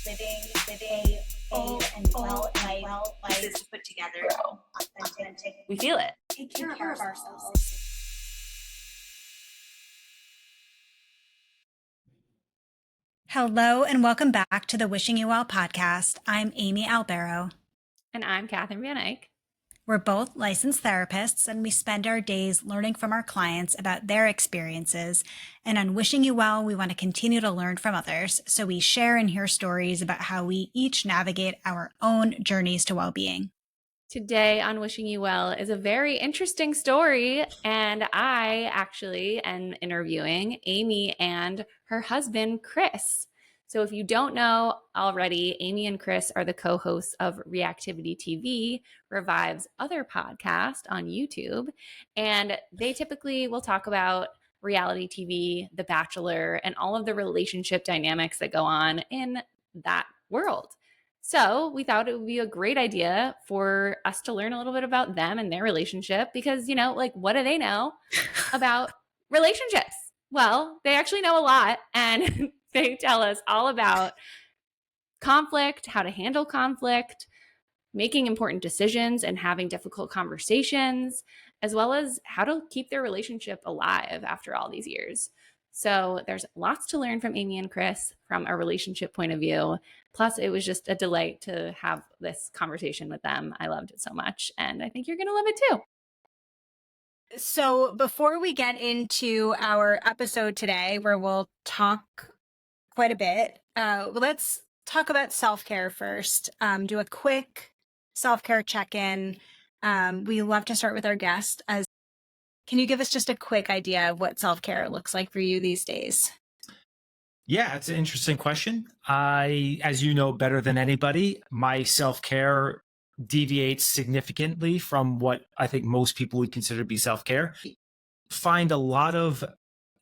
living a full and well life. This is put together, authentic. We feel it. Take care of ourselves. Hello and welcome back to the Wishing You Well podcast. I'm Amy Albero. And I'm Catherine Van Eyck. We're both licensed therapists, and we spend our days learning from our clients about their experiences. And on Wishing You Well, we want to continue to learn from others. So we share and hear stories about how we each navigate our own journeys to well-being. Today on Wishing You Well is a very interesting story, and I actually am interviewing Amy and her husband, Chris. So if you don't know already, Amy and Chris are the co-hosts of Reactivity TV, Revive's other podcast on YouTube, and they typically will talk about reality TV, The Bachelor, and all of the relationship dynamics that go on in that world. So we thought it would be a great idea for us to learn a little bit about them and their relationship because, what do they know about relationships? Well, they actually know a lot, and they tell us all about conflict, how to handle conflict, making important decisions and having difficult conversations, as well as how to keep their relationship alive after all these years. So there's lots to learn from Amy and Chris from a relationship point of view. Plus, it was just a delight to have this conversation with them. I loved it so much, and I think you're going to love it too. So before we get into our episode today, where we'll talk quite a bit, let's talk about self-care first. Do a quick self-care check-in. We love to start with our guest. Can you give us just a quick idea of what self-care looks like for you these days? Yeah, it's an interesting question. As you know better than anybody, my self-care deviates significantly from what I think most people would consider to be self-care. Find a lot of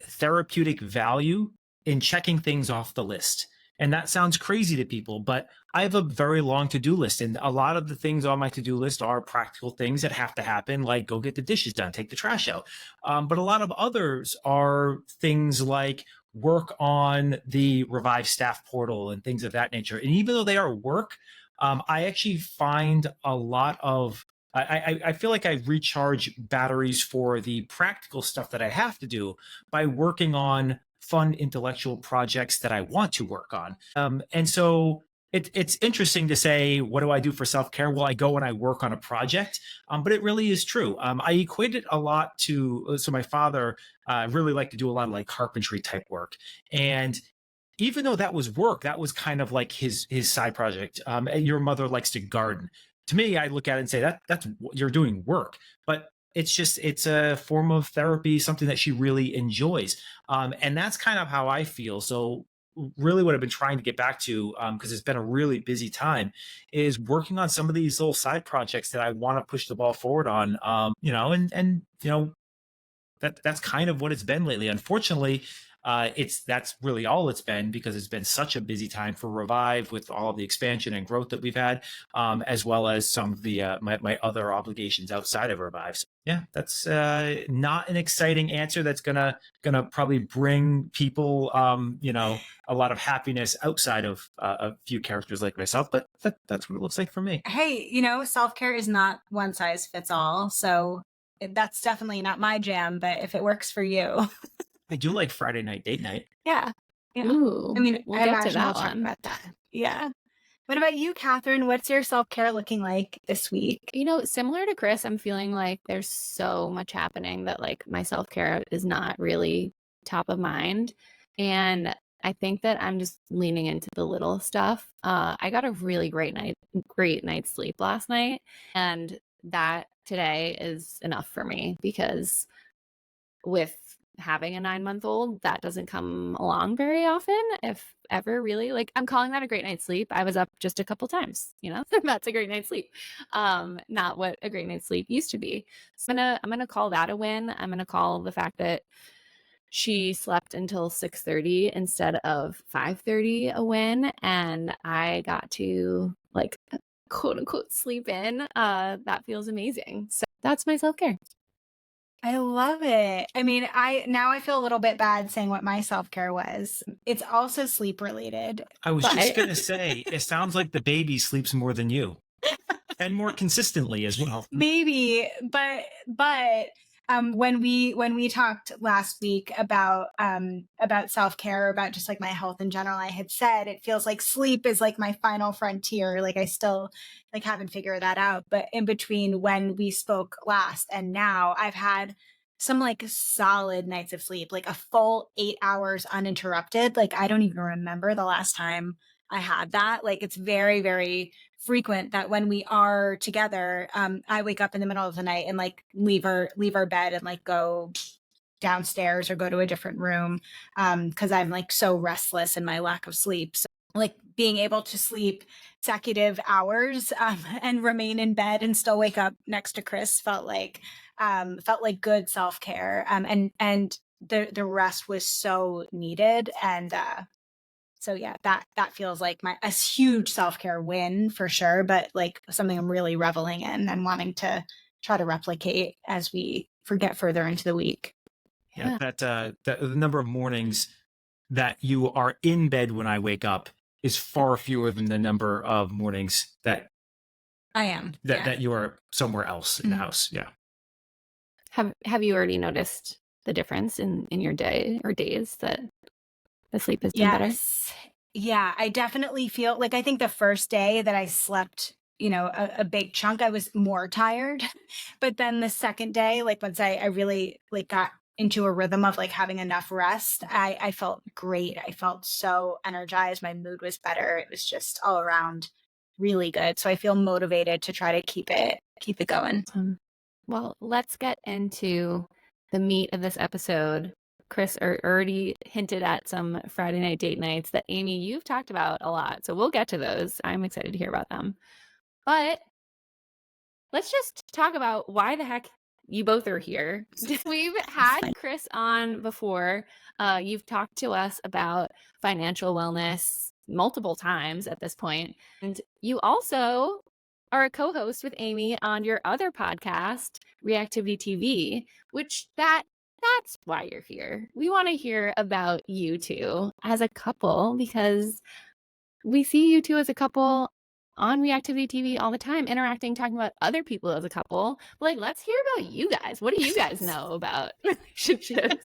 therapeutic value in checking things off the list. And that sounds crazy to people, but I have a very long to-do list. And a lot of the things on my to-do list are practical things that have to happen, like go get the dishes done, take the trash out. But a lot of others are things like work on the Revive staff portal and things of that nature. And even though they are work, I actually find a lot of, I feel like I recharge batteries for the practical stuff that I have to do by working on fun intellectual projects that I want to work on. And so it's interesting to say, what do I do for self-care? Well, I go and I work on a project, but it really is true. I equate it a lot to, so my father really liked to do a lot of like carpentry type work. And even though that was work, that was kind of like his side project. And your mother likes to garden. To me, I look at it and say that's you're doing work, but it's a form of therapy, something that she really enjoys. And that's kind of how I feel. So really what I've been trying to get back to, because it's been a really busy time, is working on some of these little side projects that I want to push the ball forward on, that's kind of what it's been lately. Unfortunately, that's really all it's been, because it's been such a busy time for Revive with all of the expansion and growth that we've had, as well as some of the my other obligations outside of Revive. So, yeah, that's not an exciting answer. That's gonna probably bring people a lot of happiness outside of a few characters like myself, but that's what it looks like for me. Hey, self-care is not one size fits all. So that's definitely not my jam, but if it works for you. I do like Friday night date night. Yeah. Ooh, I mean, we'll I get to imagine that we'll talk one. about that. Yeah. What about you, Catherine? What's your self-care looking like this week? Similar to Chris, I'm feeling like there's so much happening that like my self-care is not really top of mind. And I think that I'm just leaning into the little stuff. I got a really great night's sleep last night. And that today is enough for me, because with having a 9-month-old, that doesn't come along very often, if ever, really. Like, I'm calling that a great night's sleep. I was up just a couple times, that's a great night's sleep. Not what a great night's sleep used to be. So I'm gonna call that a win. I'm gonna call the fact that she slept until 6:30 instead of 5:30 a win, and I got to like quote unquote sleep in. That feels amazing. So that's my self-care. I love it. I mean, I feel a little bit bad saying what my self-care was. It's also sleep related. I was But- just going to say, it sounds like the baby sleeps more than you and more consistently as well. Maybe, but when we talked last week about self-care, about just like my health in general, I had said it feels like sleep is like my final frontier. Like I still like haven't figured that out. But in between when we spoke last and now, I've had some like solid nights of sleep, like a full 8 hours uninterrupted. Like I don't even remember the last time I had that. Like it's very, very frequent that when we are together, I wake up in the middle of the night and like leave our bed and like go downstairs or go to a different room because I'm like so restless in my lack of sleep. So like being able to sleep consecutive hours and remain in bed and still wake up next to Chris felt like good self-care, and the rest was so needed. And so yeah, that feels like a huge self-care win for sure, but like something I'm really reveling in and wanting to try to replicate as we get further into the week. Yeah, that the number of mornings that you are in bed when I wake up is far fewer than the number of mornings that I am. that you are somewhere else in the house. Yeah. Have you already noticed the difference in your day or days that the sleep has been better? Yeah, I definitely feel like I think the first day that I slept, a big chunk, I was more tired. But then the second day, like once I really like got into a rhythm of like having enough rest, I felt great. I felt so energized. My mood was better. It was just all around really good. So I feel motivated to try to keep it going. Well, let's get into the meat of this episode. Chris already hinted at some Friday night date nights that Amy, you've talked about a lot. So we'll get to those. I'm excited to hear about them. But let's just talk about why the heck you both are here. We've had Chris on before. You've talked to us about financial wellness multiple times at this point. And you also are a co-host with Amy on your other podcast, Reactivity TV, which that's why you're here. We want to hear about you two as a couple because we see you two as a couple on Reactivity TV all the time, interacting, talking about other people as a couple. Like, let's hear about you guys. What do you guys know about relationships?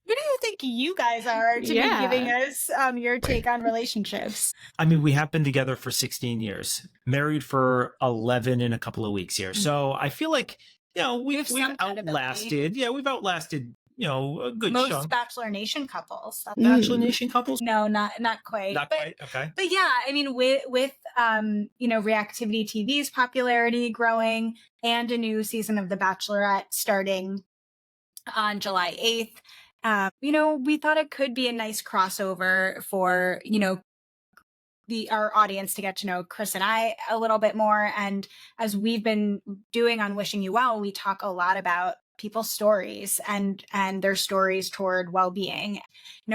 Who do you think you guys are to be giving us your take on relationships? I mean, we have been together for 16 years, married for 11 in a couple of weeks here. So I feel like, we've outlasted. Yeah, we've outlasted, a good most chunk. Bachelor Nation couples. Bachelor Nation couples? No, not quite. Not quite. Okay. But yeah, I mean, with Reactivity TV's popularity growing and a new season of The Bachelorette starting on July 8th, we thought it could be a nice crossover for, our audience to get to know Chris and I a little bit more. And as we've been doing on Wishing You Well, we talk a lot about people's stories and their stories toward well-being.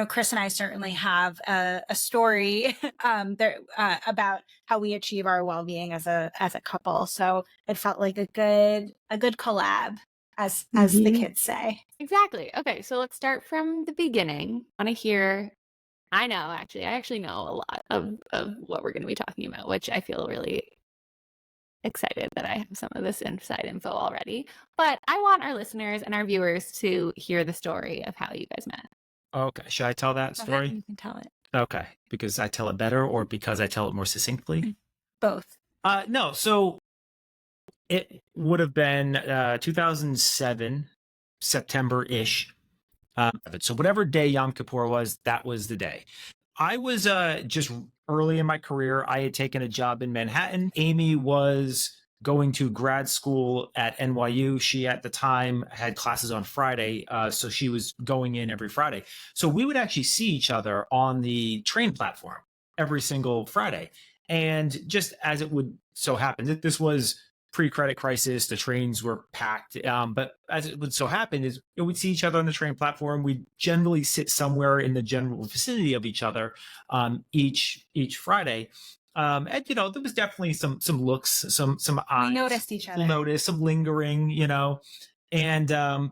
Chris and I certainly have a story about how we achieve our well-being as a couple. So it felt like a good collab, as the kids say. Exactly. Okay, so let's start from the beginning. I want to hear. I actually know a lot of what we're going to be talking about, which I feel really excited that I have some of this inside info already. But I want our listeners and our viewers to hear the story of how you guys met. Okay. Should I tell that story? You can tell it. Okay. Because I tell it better or because I tell it more succinctly? Both. No. So it would have been 2007, September-ish. So whatever day Yom Kippur was, that was the day. I was just early in my career. I had taken a job in Manhattan. Amy was going to grad school at NYU. She at the time had classes on Friday, so she was going in every Friday. So we would actually see each other on the train platform every single Friday. And just as it would so happen, this was pre-credit crisis, the trains were packed. But as it would so happen is we'd see each other on the train platform. We'd generally sit somewhere in the general vicinity of each other each Friday. And there was definitely some looks, some eyes. We noticed each other. We'll notice some lingering, and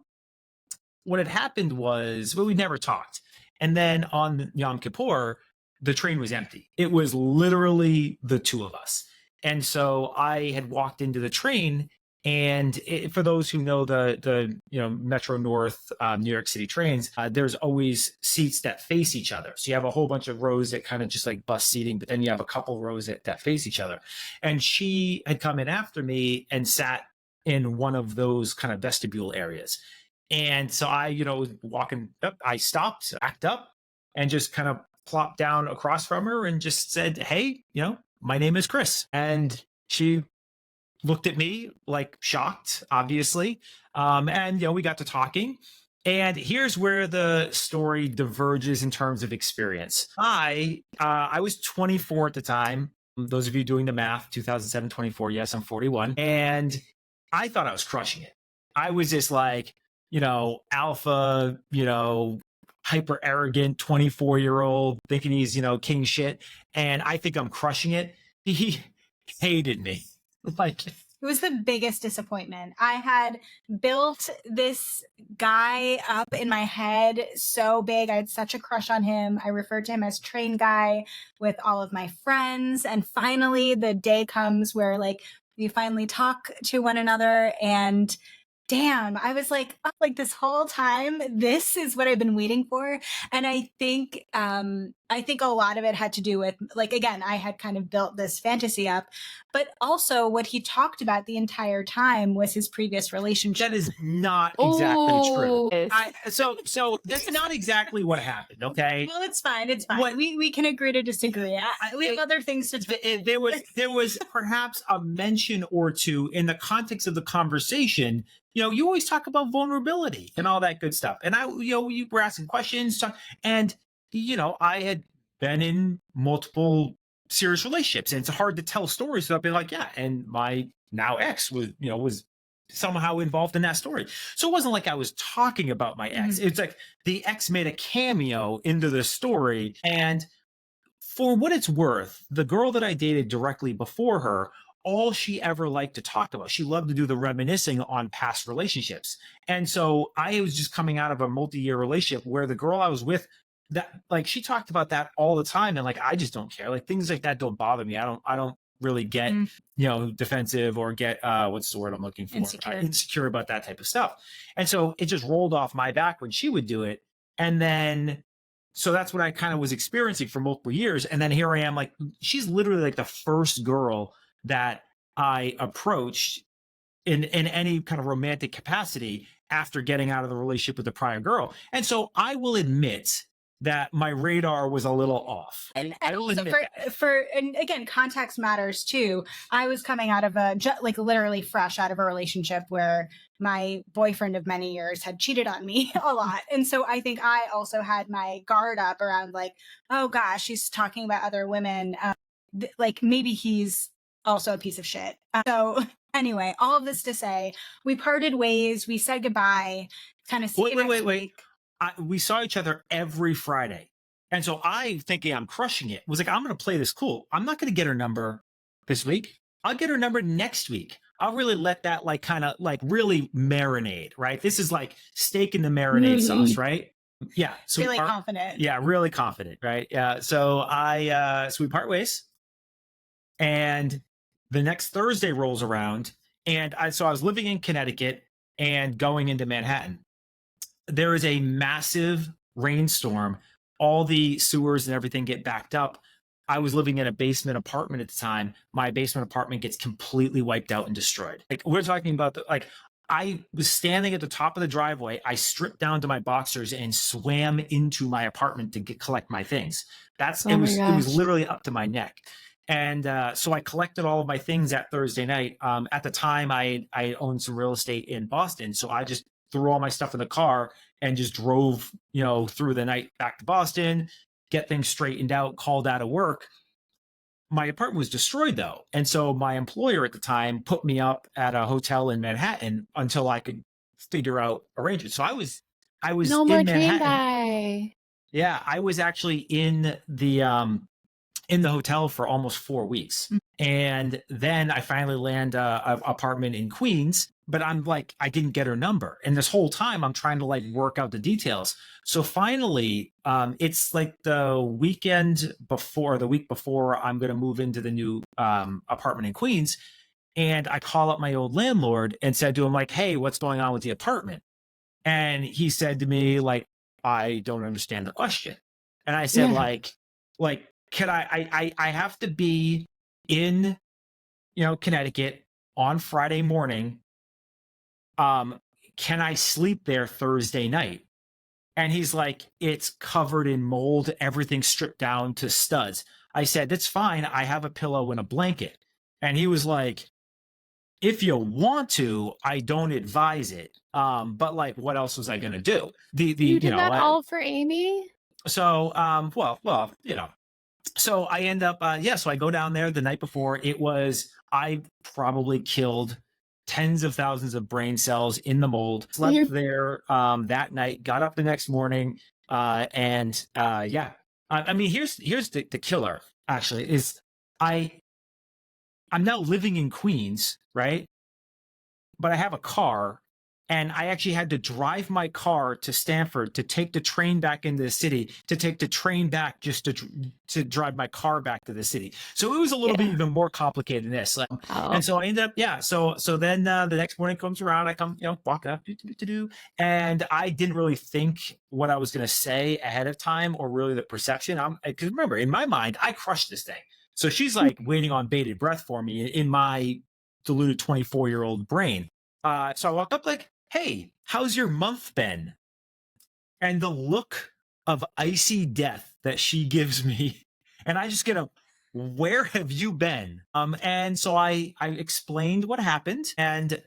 what had happened was, well, we never talked. And then on Yom Kippur, the train was empty. It was literally the two of us. And so I had walked into the train, and for those who know the Metro North New York City trains, there's always seats that face each other. So you have a whole bunch of rows that kind of just like bus seating, but then you have a couple rows that face each other. And she had come in after me and sat in one of those kind of vestibule areas. And so I, was walking up, I stopped, backed up, and just kind of plopped down across from her and just said, "Hey, my name is Chris." And she looked at me like shocked, obviously. And we got to talking. And here's where the story diverges in terms of experience. I was 24 at the time. Those of you doing the math, 2007, 24. Yes, I'm 41. And I thought I was crushing it. I was just like, alpha, hyper arrogant 24-year-old thinking he's, king shit. And I think I'm crushing it. He hated me. Like, it was the biggest disappointment. I had built this guy up in my head so big. I had such a crush on him. I referred to him as train guy with all of my friends. And finally the day comes where we finally talk to one another, and damn, I was like, oh, this whole time, this is what I've been waiting for. And I think a lot of it had to do with, again, I had kind of built this fantasy up, but also what he talked about the entire time was his previous relationship. that is not exactly true. Yes. So that's not exactly what happened. Okay. Well, it's fine. It's fine. What- We can agree to disagree. We have other things to talk. There was perhaps a mention or two in the context of the conversation. You always talk about vulnerability and all that good stuff. And you were asking questions, and I had been in multiple serious relationships, and it's hard to tell stories without being like, yeah, and my now ex was somehow involved in that story. So it wasn't like I was talking about my ex. Mhm. It's like the ex made a cameo into the story. And for what it's worth, the girl that I dated directly before her, all she ever liked to talk about, she loved to do the reminiscing on past relationships. And so I was just coming out of a multi-year relationship where the girl I was with, that she talked about that all the time, and I just don't care. Things like that don't bother me. I don't really get defensive or get what's the word I'm looking for, insecure about that type of stuff. And so it just rolled off my back when she would do it. And then so that's what I kind of was experiencing for multiple years. And then here I am, she's literally the first girl that I approached in any kind of romantic capacity after getting out of the relationship with the prior girl. And so I will admit that my radar was a little off. And I will also admit and again, context matters too. I was coming out of literally fresh out of a relationship where my boyfriend of many years had cheated on me a lot. And so I think I also had my guard up around oh gosh, she's talking about other women. Maybe he's also a piece of shit. So anyway, all of this to say, we parted ways. We said goodbye. Kind of. Wait. We saw each other every Friday. And so I, thinking I'm crushing it, was I'm going to play this cool. I'm not going to get her number this week. I'll get her number next week. I'll really let that really marinate, right? This is steak in the marinade sauce, right? Yeah. So really confident. Yeah, really confident, right? Yeah. So so we part ways. And the next Thursday rolls around, and I was living in Connecticut and going into Manhattan. There is a massive rainstorm. All the sewers and everything get backed up. I was living in a basement apartment at the time. My basement apartment gets completely wiped out and destroyed. We're talking about I was standing at the top of the driveway. I stripped down to my boxers and swam into my apartment to collect my things. It was literally up to my neck. And so I collected all of my things that Thursday night. At the time, I owned some real estate in Boston. So I just threw all my stuff in the car and just drove, through the night back to Boston, get things straightened out, called out of work. My apartment was destroyed though. And so my employer at the time put me up at a hotel in Manhattan until I could figure out arrangements. So I was No in more Manhattan. train guy. Yeah, I was actually in the hotel for almost 4 weeks. And then I finally land a apartment in Queens. but I'm like, I didn't get her number. And this whole time I'm trying to like work out the details. So finally, it's like the week before I'm going to move into the new apartment in Queens. And I call up my old landlord and said to him like, hey, what's going on with the apartment? And he said to me like, I don't understand the question. And I said like, can I have to be in, Connecticut on Friday morning. Can I sleep there Thursday night? And he's like, it's covered in mold, everything stripped down to studs. I said, that's fine. I have a pillow and a blanket. And he was like, if you want to, I don't advise it. But like, what else was I going to do? You did that all for Amy? So, so I end up, so I go down there the night before. I probably killed tens of thousands of brain cells in the mold, slept there that night, got up the next morning. I mean, here's the killer actually is I'm now living in Queens, right? But I have a car, and I actually had to drive my car to Stanford to take the train back into the city, to take the train back just to drive my car back to the city. So it was a little bit even more complicated than this. And so I ended up, so then the next morning comes around, I come, walk up, and I didn't really think what I was going to say ahead of time or really the perception. Because remember, in my mind, I crushed this thing. So she's like waiting on bated breath for me in my deluded 24-year-old brain. So I walk up like, hey, how's your month been? And the look of icy death that she gives me, and I just get a, where have you been? And so I explained what happened, and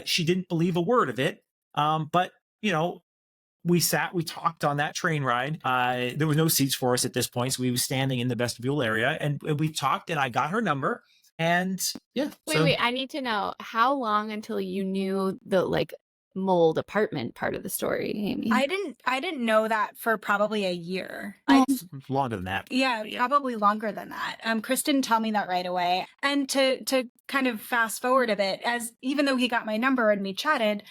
she didn't believe a word of it. But we talked on that train ride. There was no seats for us at this point, so we were standing in the vestibule area, and we talked, and I got her number. And wait, I need to know how long until you knew the mold apartment part of the story, Amy? I didn't know that for probably a year. Longer than that. Yeah, probably longer than that. Chris didn't tell me that right away. And to kind of fast forward a bit, even though he got my number and we chatted,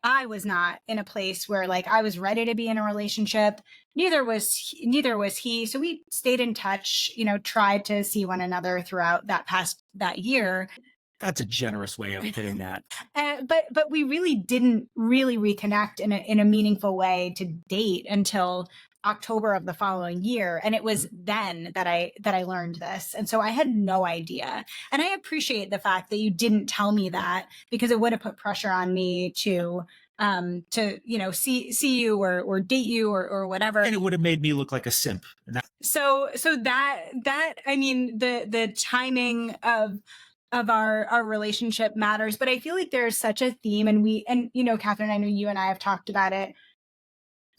I was not in a place where like I was ready to be in a relationship. Neither was he. So we stayed in touch, tried to see one another throughout that year. That's a generous way of putting that. But we really didn't reconnect in a meaningful way to date until October of the following year. And it was then that I learned this. And so I had no idea. And I appreciate the fact that you didn't tell me that, because it would have put pressure on me to see you or date you or whatever. And it would have made me look like a simp. So that I mean, the timing of our relationship matters, but I feel like there's such a theme, and Catherine, I know you and I have talked about it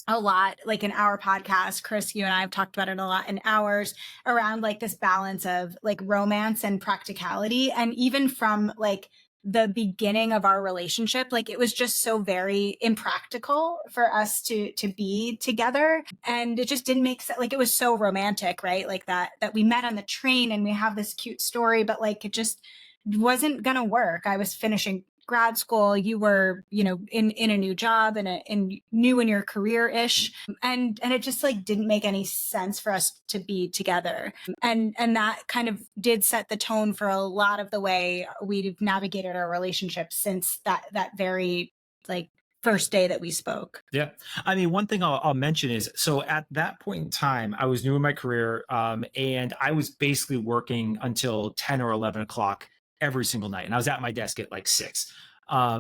a lot, like in our podcast. Chris, you and I have talked about it a lot in ours, around like this balance of like romance and practicality. And even from like the beginning of our relationship, like it was just so very impractical for us to be together, and it just didn't make sense. Like it was so romantic, right? Like that we met on the train and we have this cute story, but like it just wasn't gonna work. I was finishing grad school, you were in a new job and new in your career-ish, and it just like didn't make any sense for us to be together, and that kind of did set the tone for a lot of the way we've navigated our relationship since that very like first day that we spoke. Yeah. I mean, one thing I'll mention is, so at that point in time, I was new in my career, and I was basically working until 10 or 11 o'clock every single night. And I was at my desk at like 6.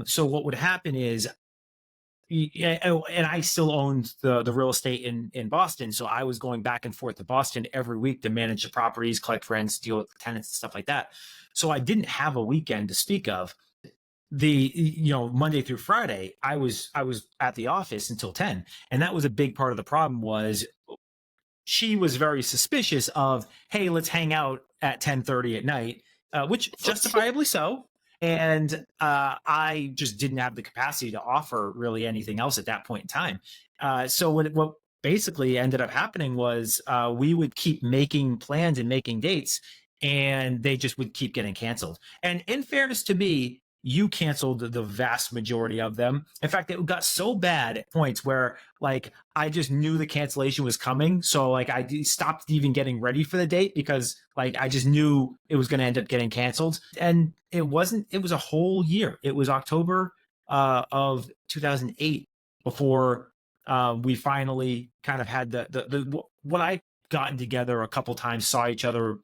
So what would happen is, and I still owned the real estate in Boston. So I was going back and forth to Boston every week to manage the properties, collect rents, deal with tenants and stuff like that. So I didn't have a weekend to speak of. Monday through Friday, I was at the office until 10. And that was a big part of the problem. Was she was very suspicious of, hey, let's hang out at 10:30 at night, which justifiably so. And I just didn't have the capacity to offer really anything else at that point in time. So what basically ended up happening was we would keep making plans and making dates, and they just would keep getting canceled. And in fairness to me, you canceled the vast majority of them. In fact, it got so bad at points where like I just knew the cancellation was coming. So like I stopped even getting ready for the date because like I just knew it was going to end up getting canceled. And it was a whole year. It was October of 2008 before we finally kind of had the what I gotten together a couple times, saw each other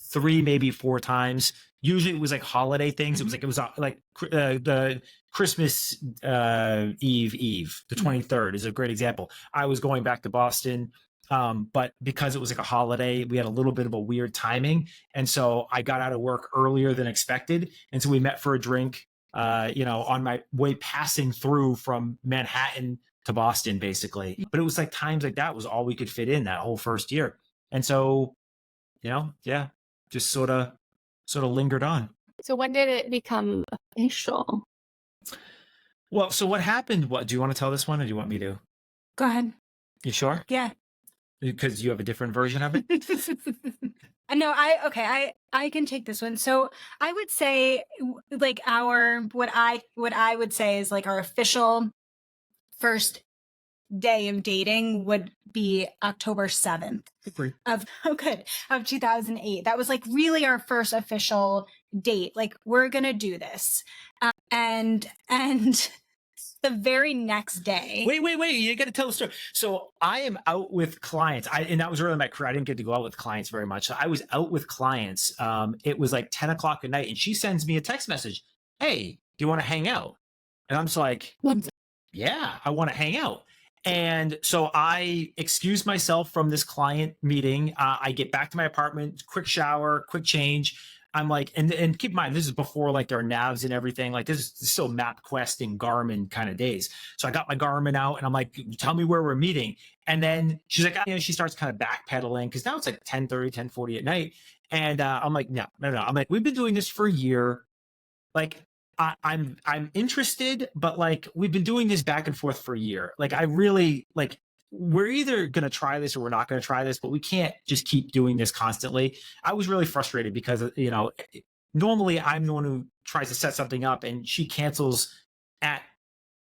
3, maybe 4 times. Usually it was like holiday things. It was like the Christmas Eve, the 23rd is a great example. I was going back to Boston, but because it was like a holiday, we had a little bit of a weird timing. And so I got out of work earlier than expected. And so we met for a drink, on my way passing through from Manhattan to Boston, basically. But it was like times like that was all we could fit in that whole first year. And so, yeah, just sort of lingered on. So when did it become official? Well, so what happened? What do you want to tell this one, or do you want me to? Go ahead. You sure? Yeah. Because you have a different version of it. No, I can take this one. So I would say like what I would say is like our official first day of dating would be October 7th of 2008. That was like really our first official date. Like we're gonna do this, and the very next day. Wait! You got to tell the story. So I am out with clients. And that was early in my career. I didn't get to go out with clients very much. So I was out with clients. It was like 10 o'clock at night, and she sends me a text message. Hey, do you want to hang out? And I'm just like, yeah, I want to hang out. And so I excuse myself from this client meeting. I get back to my apartment, quick shower, quick change. I'm like, and keep in mind, this is before like there are navs and everything. Like this is still MapQuest and Garmin kind of days. So I got my Garmin out and I'm like, tell me where we're meeting. And then she's like, she starts kind of backpedaling because now it's like 10:30, 10:40 at night. And I'm like, no. I'm like, we've been doing this for a year. Like, I'm interested, but like we've been doing this back and forth for a year. Like I really like we're either going to try this or we're not going to try this, but we can't just keep doing this constantly. I was really frustrated because normally I'm the one who tries to set something up and she cancels at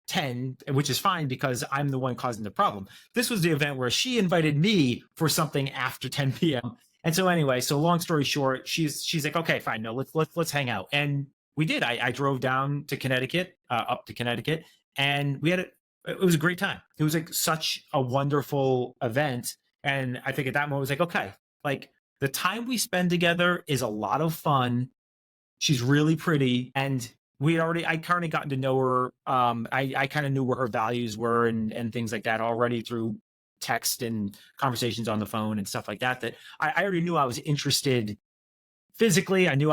10, which is fine because I'm the one causing the problem. This was the event where she invited me for something after 10 p.m. And so anyway, so long story short, she's like, okay, fine, no, let's hang out. And we did. I drove down to Connecticut, up to Connecticut, and we had it was a great time. It was like such a wonderful event. And I think at that moment, I was like, okay, like the time we spend together is a lot of fun. She's really pretty. And I kind of gotten to know her. I kind of knew where her values were and things like that already through text and conversations on the phone and stuff like that, that I already knew I was interested physically. I knew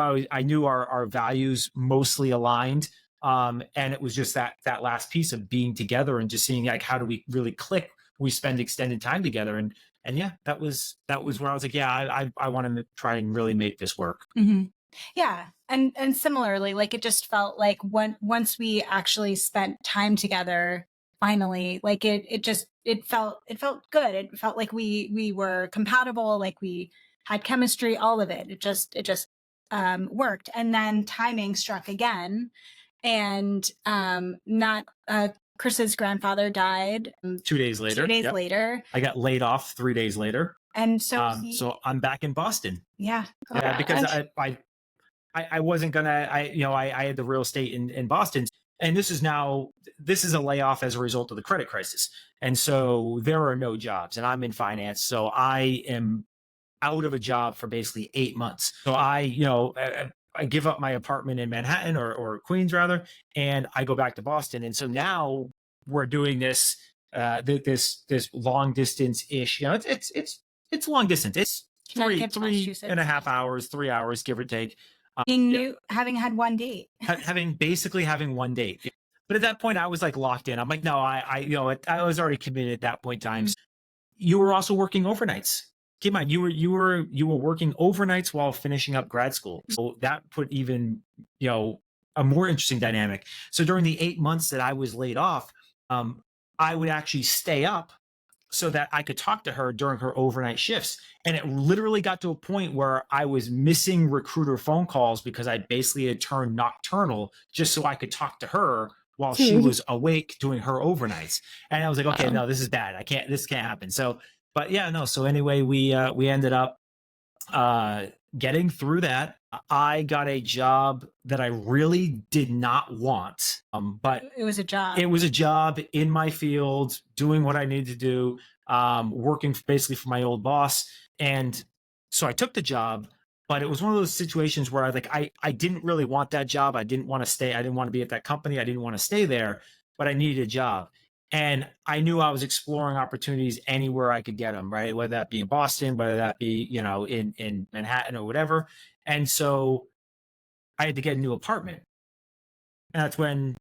our values mostly aligned. And it was just that last piece of being together and just seeing like, how do we really click? We spend extended time together. And yeah, that was where I was like, yeah, I want to try and really make this work. Mm-hmm. Yeah. And similarly, like it just felt like once we actually spent time together, finally, like it felt good. It felt like we were compatible, like we had chemistry, all of it. It just worked. And then timing struck again. And Chris's grandfather died 2 days later. 2 days later. I got laid off 3 days later. And so so I'm back in Boston. Yeah. Yeah, because I wasn't gonna I had the real estate in Boston. And this is a layoff as a result of the credit crisis. And so there are no jobs and I'm in finance. So I am out of a job for basically 8 months. So I give up my apartment in Manhattan or Queens rather, and I go back to Boston. And so now we're doing this long distance ish. It's long distance. It's three and a half hours, 3 hours, give or take. Having had one date, having one date. But at that point, I was like locked in. I'm like, no, I was already committed at that point in time. You were also working overnights. Keep in mind, you were working overnights while finishing up grad school. So that put even, a more interesting dynamic. So during the 8 months that I was laid off, I would actually stay up so that I could talk to her during her overnight shifts. And it literally got to a point where I was missing recruiter phone calls because I basically had turned nocturnal just so I could talk to her while she was awake doing her overnights. And I was like, okay, no, this is bad. This can't happen. So, but yeah, no. So anyway, we ended up getting through that. I got a job that I really did not want, but It was a job. it was a job in my field, doing what I needed to do, working basically for my old boss. And so I took the job, but it was one of those situations where I didn't really want that job. I didn't want to stay. I didn't want to be at that company. I didn't want to stay there, but I needed a job. And I knew I was exploring opportunities anywhere I could get them, right? Whether that be in Boston, whether that be, in Manhattan or whatever. And so I had to get a new apartment. And that's when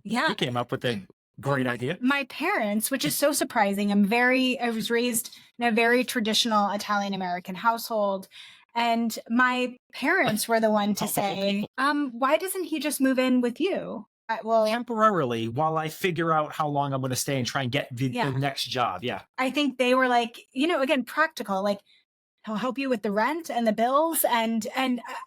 you came up with a great idea. My parents, which is so surprising. I was raised in a very traditional Italian American household. And my parents were the one to say, why doesn't he just move in with you? Well, temporarily, while I figure out how long I'm going to stay and try and get the next job. Yeah. I think they were like, again, practical, like he'll help you with the rent and the bills. And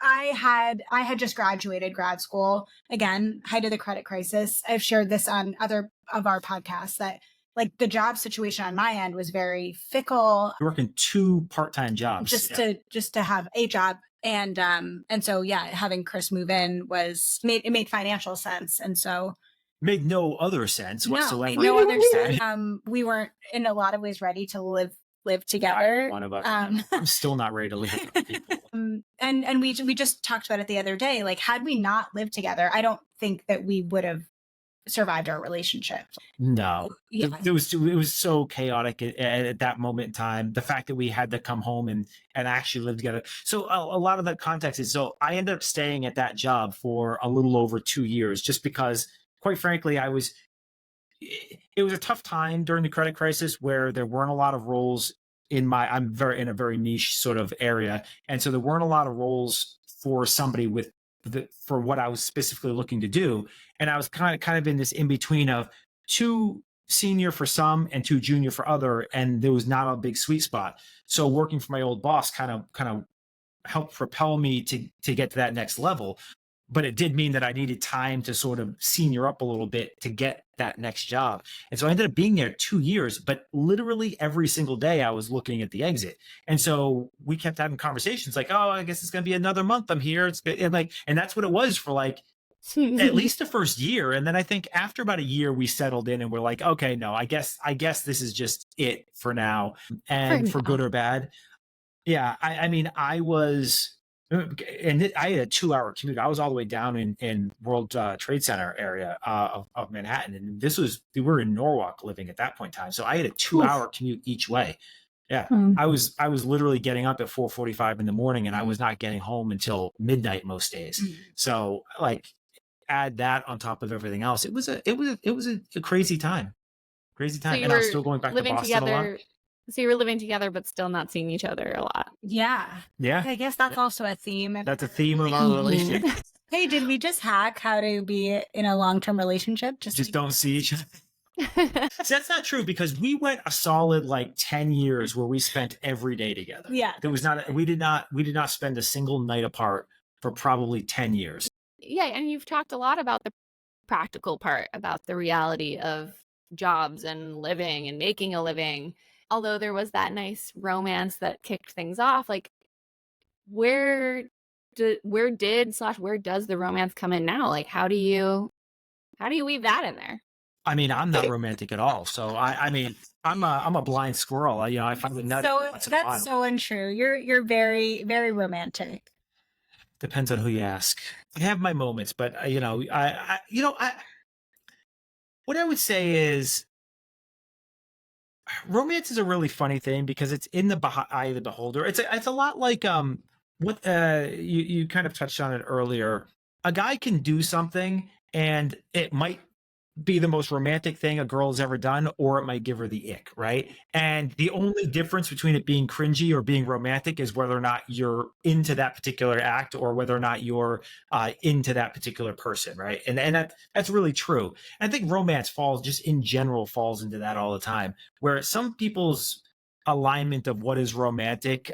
I had just graduated grad school, again, height of the credit crisis. I've shared this on other of our podcasts that like the job situation on my end was very fickle. You're working 2 part-time jobs just to have a job. And so, having Chris move in made financial sense. And so made no other sense whatsoever. No other sense. We weren't in a lot of ways ready to live together. One of us. I'm still not ready to live with other people. And we just talked about it the other day. Like, had we not lived together, I don't think that we would have survived our relationship. No, it was so chaotic at that moment in time. The fact that we had to come home and actually live together. So a lot of that context is, so I ended up staying at that job for a little over 2 years, just because, quite frankly, it was a tough time during the credit crisis where there weren't a lot of roles in a very niche sort of area. And so there weren't a lot of roles for somebody for what I was specifically looking to do. And I was kind of in this in between of too senior for some and too junior for other. And there was not a big sweet spot. So working for my old boss kind of helped propel me to get to that next level. But it did mean that I needed time to sort of senior up a little bit to get that next job. And so I ended up being there 2 years, but literally every single day I was looking at the exit. And so we kept having conversations like, oh, I guess it's going to be another month I'm here. It's good. And that's what it was for like at least the first year. And then I think after about a year, we settled in and we're like, okay, no, I guess this is just it for now. And for good or bad. Yeah. I mean, I had a 2-hour commute. I was all the way down in World Trade Center area of Manhattan. And we were in Norwalk living at that point in time. So I had a 2-hour commute each way. Yeah. I was literally getting up at 4:45 in the morning and I was not getting home until midnight most days. So like add that on top of everything else. It was a crazy time. So and I was still going back to Boston a lot. So you were living together, but still not seeing each other a lot. Yeah. Yeah. I guess that's also a theme. That's a theme of our relationship. Hey, did we just hack how to be in a long-term relationship? Just don't see each other. See, that's not true because we went a solid like 10 years where we spent every day together. Yeah. We did not spend a single night apart for probably 10 years. Yeah. And you've talked a lot about the practical part, about the reality of jobs and living and making a living. Although there was that nice romance that kicked things off, like where does the romance come in now? Like how do you weave that in there? I mean, I'm not romantic at all. So I mean, I'm a blind squirrel. I find it nutty. So that's so untrue. You're very, very romantic. Depends on who you ask. I have my moments, but what I would say is, romance is a really funny thing because it's in the eye of the beholder. It's a lot like what you kind of touched on it earlier. A guy can do something and it might be the most romantic thing a girl has ever done, or it might give her the ick, right? And the only difference between it being cringy or being romantic is whether or not you're into that particular act, or whether or not you're into that particular person, right? And that's really true. And I think romance falls, just in general, falls into that all the time, where some people's alignment of what is romantic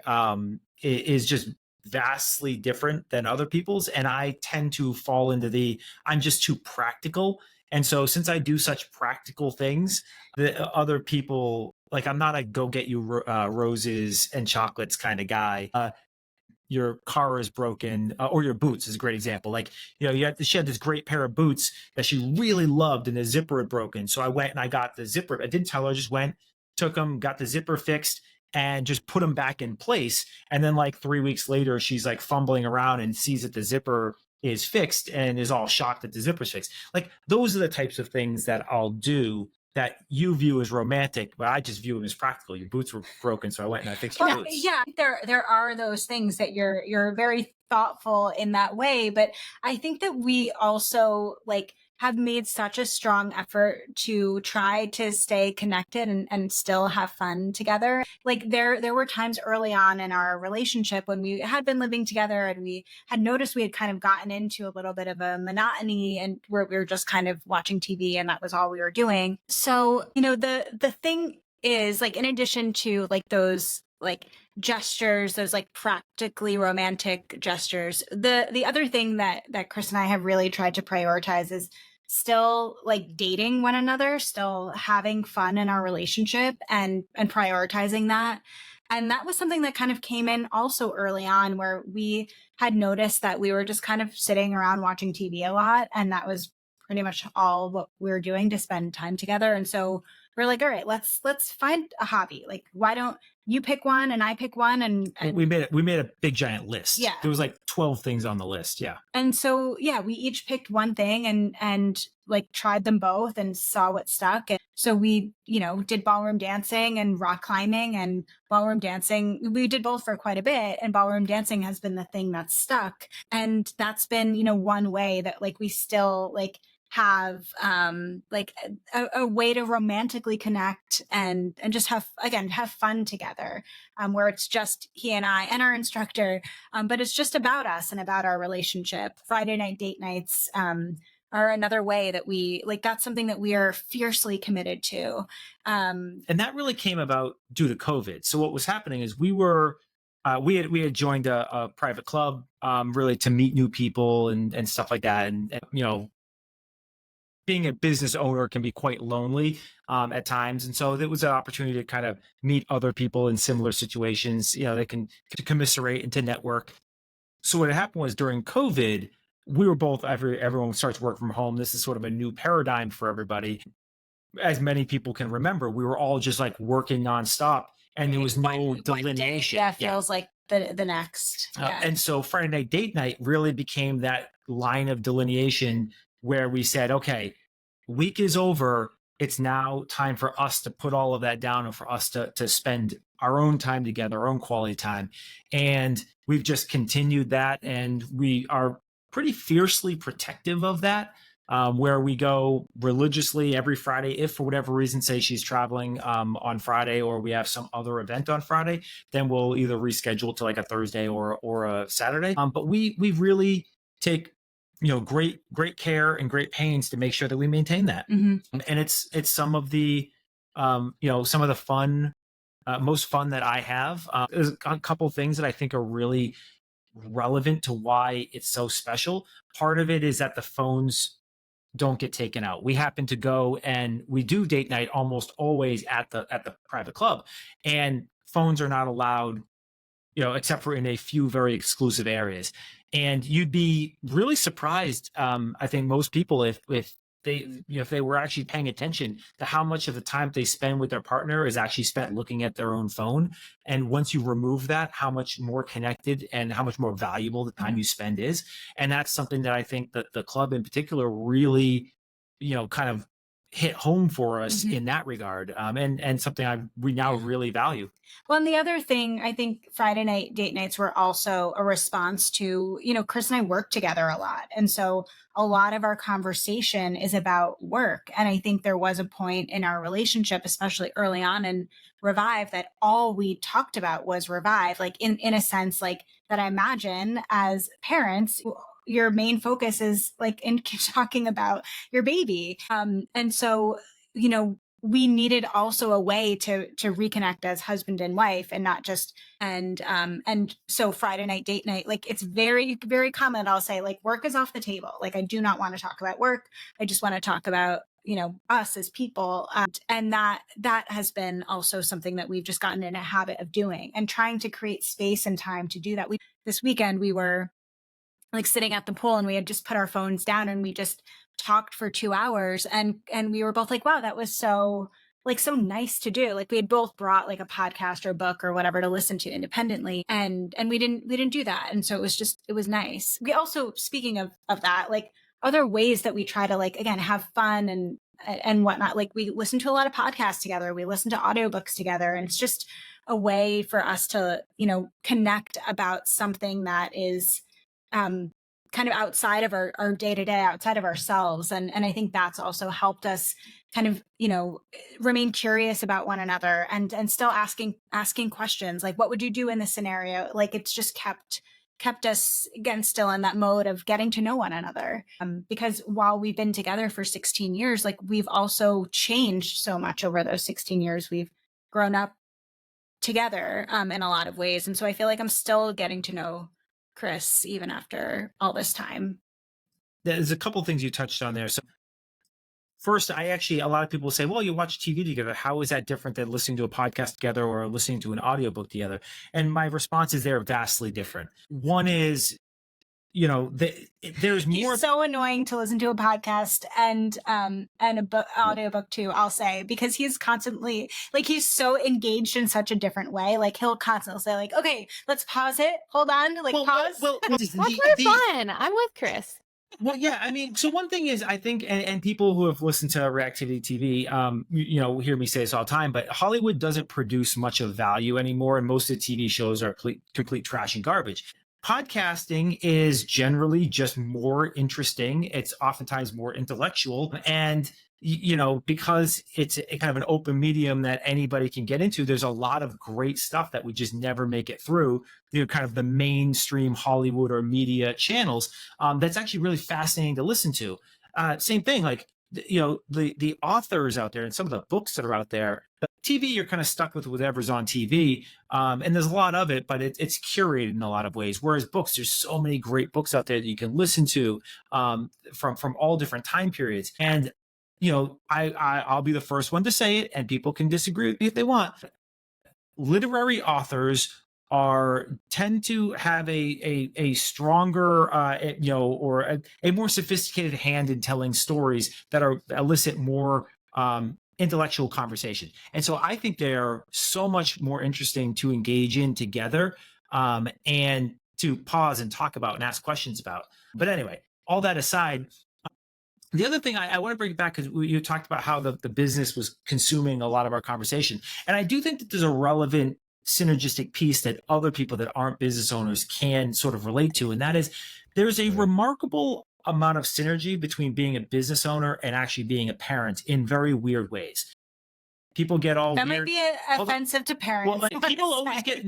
is just vastly different than other people's, and I tend to fall into the I'm just too practical. And so since I do such practical things, the other people, like, I'm not a go get you roses and chocolates kind of guy. Your car is broken, or your boots is a great example. Like, she had this great pair of boots that she really loved, and the zipper had broken. So I went and I got the zipper. I didn't tell her, I just went, took them, got the zipper fixed, and just put them back in place. And then like 3 weeks later, she's like fumbling around and sees that the zipper is fixed and is all shocked that the zipper's fixed. Like, those are the types of things that I'll do that you view as romantic, but I just view them as practical. Your boots were broken, so I went and I fixed your boots. Yeah, there are those things that you're very thoughtful in that way, but I think that we also like have made such a strong effort to try to stay connected and still have fun together. Like there were times early on in our relationship when we had been living together and we had noticed we had kind of gotten into a little bit of a monotony, and where we were just kind of watching TV and that was all we were doing. So, the thing is, like, in addition to like those like gestures, those like practically romantic gestures, the other thing that Chris and I have really tried to prioritize is still like dating one another, still having fun in our relationship, and prioritizing that. And that was something that kind of came in also early on, where we had noticed that we were just kind of sitting around watching TV a lot, and that was pretty much all what we were doing to spend time together. And so we're like, all right, let's find a hobby. Like, why don't you pick one and I pick one? And we made a big giant list. Yeah. There was like 12 things on the list. Yeah. And so, yeah, we each picked one thing and like tried them both and saw what stuck. And so we, did ballroom dancing and rock climbing. And ballroom dancing, we did both for quite a bit. And ballroom dancing has been the thing that's stuck. And that's been, one way that like we still like have like a way to romantically connect and just have fun together, where it's just he and I and our instructor, but it's just about us and about our relationship. Friday night date nights are another way that we like, that's something that we are fiercely committed to. And that really came about due to COVID. So what was happening is we had joined a private club, really to meet new people and stuff like that. And being a business owner can be quite lonely at times. And so there was an opportunity to kind of meet other people in similar situations. They can to commiserate and to network. So what happened was, during COVID, we were both, everyone starts to work from home. This is sort of a new paradigm for everybody. As many people can remember, we were all just like working nonstop, and there was no delineation. Yeah, feels like the next. Yeah. And so Friday night date night really became that line of delineation where we said, okay, week is over. It's now time for us to put all of that down and for us to spend our own time together, our own quality time. And we've just continued that. And we are pretty fiercely protective of that, where we go religiously every Friday. If for whatever reason, say she's traveling on Friday, or we have some other event on Friday, then we'll either reschedule to like a Thursday or a Saturday. But we really take great care and great pains to make sure that we maintain that. Mm-hmm. And it's some of the some of the fun, most fun that I have. There's a couple of things that I think are really relevant to why it's so special. Part of it is that the phones don't get taken out. We happen to go and we do date night almost always at the private club, and phones are not allowed, except for in a few very exclusive areas. And you'd be really surprised, I think most people, if they were actually paying attention to how much of the time they spend with their partner is actually spent looking at their own phone. And once you remove that, how much more connected and how much more valuable the time you spend is. And that's something that I think that the club in particular really, kind of hit home for us Mhm. in that regard, and something we now really value. Well, and the other thing, I think Friday night date nights were also a response to, Chris and I work together a lot. And so a lot of our conversation is about work. And I think there was a point in our relationship, especially early on in Revive, that all we talked about was Revive, like in a sense, like that I imagine as parents, your main focus is like in talking about your baby. And so, we needed also a way to reconnect as husband and wife, and not just and so Friday night date night, like it's very, very common. I'll say like work is off the table. Like I do not want to talk about work. I just want to talk about us as people, and that has been also something that we've just gotten in a habit of doing, and trying to create space and time to do that. This weekend we were like sitting at the pool, and we had just put our phones down, and we just talked for 2 hours, and we were both like, wow, that was so nice to do. Like we had both brought like a podcast or book or whatever to listen to independently, and we didn't do that. And so it was nice. We also, speaking of that, like other ways that we try to like, again, have fun and whatnot, like we listen to a lot of podcasts together, we listen to audiobooks together, and it's just a way for us to connect about something that is kind of outside of our day-to-day, outside of ourselves. And I think that's also helped us kind of, remain curious about one another, and still asking questions like, what would you do in this scenario? Like it's just kept us, again, still in that mode of getting to know one another. Because while we've been together for 16 years, like we've also changed so much over those 16 years. We've grown up together in a lot of ways. And so I feel like I'm still getting to know Chris even after all this time. There's a couple things you touched on there. So first, a lot of people say, well, you watch TV together. How is that different than listening to a podcast together or listening to an audiobook together? And my response is they're vastly different. One is, there's more. He's so annoying to listen to a podcast and a audiobook too, I'll say, because he's constantly like, he's so engaged in such a different way. Like he'll constantly say like, okay, let's pause it. Hold on. Like pause. That's more fun. I'm with Chris. Well, yeah, I mean, so one thing is, I think, and people who have listened to Reactivity TV, hear me say this all the time, but Hollywood doesn't produce much of value anymore, and most of the TV shows are complete trash and garbage. Podcasting is generally just more interesting. It's oftentimes more intellectual, and because it's a kind of an open medium that anybody can get into, there's a lot of great stuff that we just never make it through, kind of the mainstream Hollywood or media channels. That's actually really fascinating to listen to. Same thing, like, the authors out there and some of the books that are out there. TV, you're kind of stuck with whatever's on TV. And there's a lot of it, but it's curated in a lot of ways. Whereas books, there's so many great books out there that you can listen to from all different time periods. And I'll be the first one to say it, and people can disagree with me if they want. Literary authors tend to have a stronger, or a more sophisticated hand in telling stories that elicit more intellectual conversation. And so I think they're so much more interesting to engage in together, and to pause and talk about and ask questions about. But anyway, all that aside, the other thing I want to bring it back, because you talked about how the business was consuming a lot of our conversation. And I do think that there's a relevant synergistic piece that other people that aren't business owners can sort of relate to. And that is, there's a remarkable amount of synergy between being a business owner and actually being a parent in very weird ways. People get all that weird. might be offensive to parents. Well, people always get,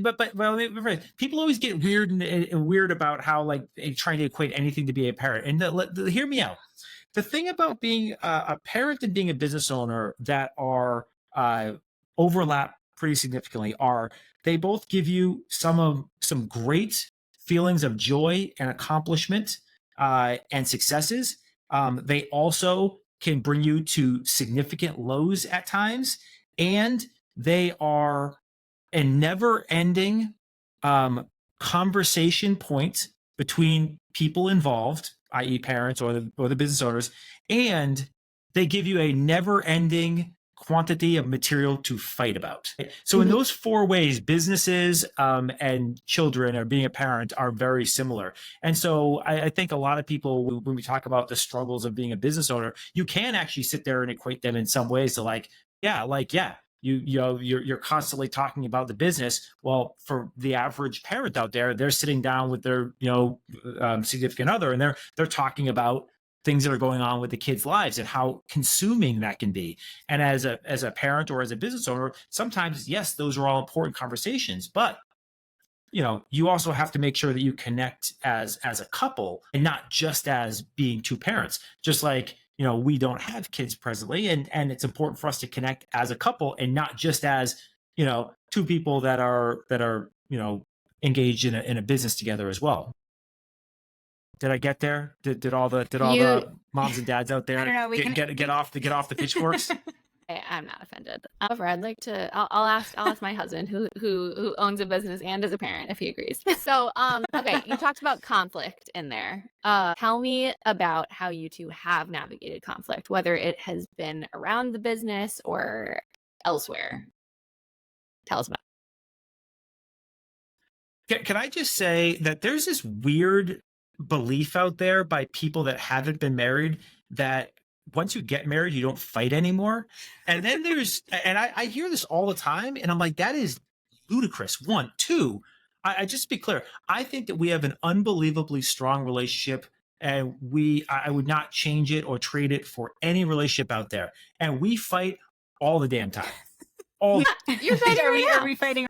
people always get weird and weird about how like trying to equate anything to be a parent. And hear me out. The thing about being a parent and being a business owner that are overlap pretty significantly are they both give you some great feelings of joy and accomplishment and successes. They also can bring you to significant lows at times, and they are a never-ending conversation point between people involved, i.e. parents or the business owners, and they give you a never-ending quantity of material to fight about. So in those 4 ways, businesses and children or being a parent are very similar. And so I think a lot of people, when we talk about the struggles of being a business owner, you can actually sit there and equate them in some ways to you're constantly talking about the business. Well, for the average parent out there, they're sitting down with their significant other, and they're talking about things that are going on with the kids' lives and how consuming that can be. And as a parent or as a business owner, sometimes, yes, those are all important conversations, but you also have to make sure that you connect as a couple and not just as being two parents. Just like, we don't have kids presently, and it's important for us to connect as a couple and not just as, two people that are engaged in a business together as well. Did I get there? Did all the moms and dads out there I don't know, get off the pitchforks? I'm not offended. However, I'd like to. I'll ask my husband, who owns a business and is a parent, if he agrees. So, okay, you talked about conflict in there. Tell me about how you two have navigated conflict, whether it has been around the business or elsewhere. Tell us about it. Can I just say that there's this weird belief out there by people that haven't been married that once you get married, you don't fight anymore. And then I hear this all the time, and I'm like, that is ludicrous. 1, 2, I just be clear. I think that we have an unbelievably strong relationship, and I would not change it or trade it for any relationship out there. And we fight all the damn time. You're fighting are we fighting?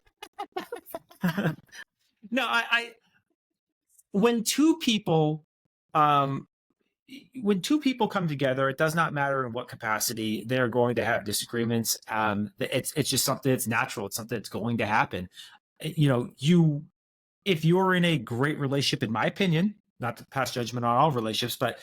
No, when two people come together, it does not matter in what capacity they're going to have disagreements. It's just something that's natural. It's something that's going to happen. If you're in a great relationship, in my opinion, not to pass judgment on all relationships, but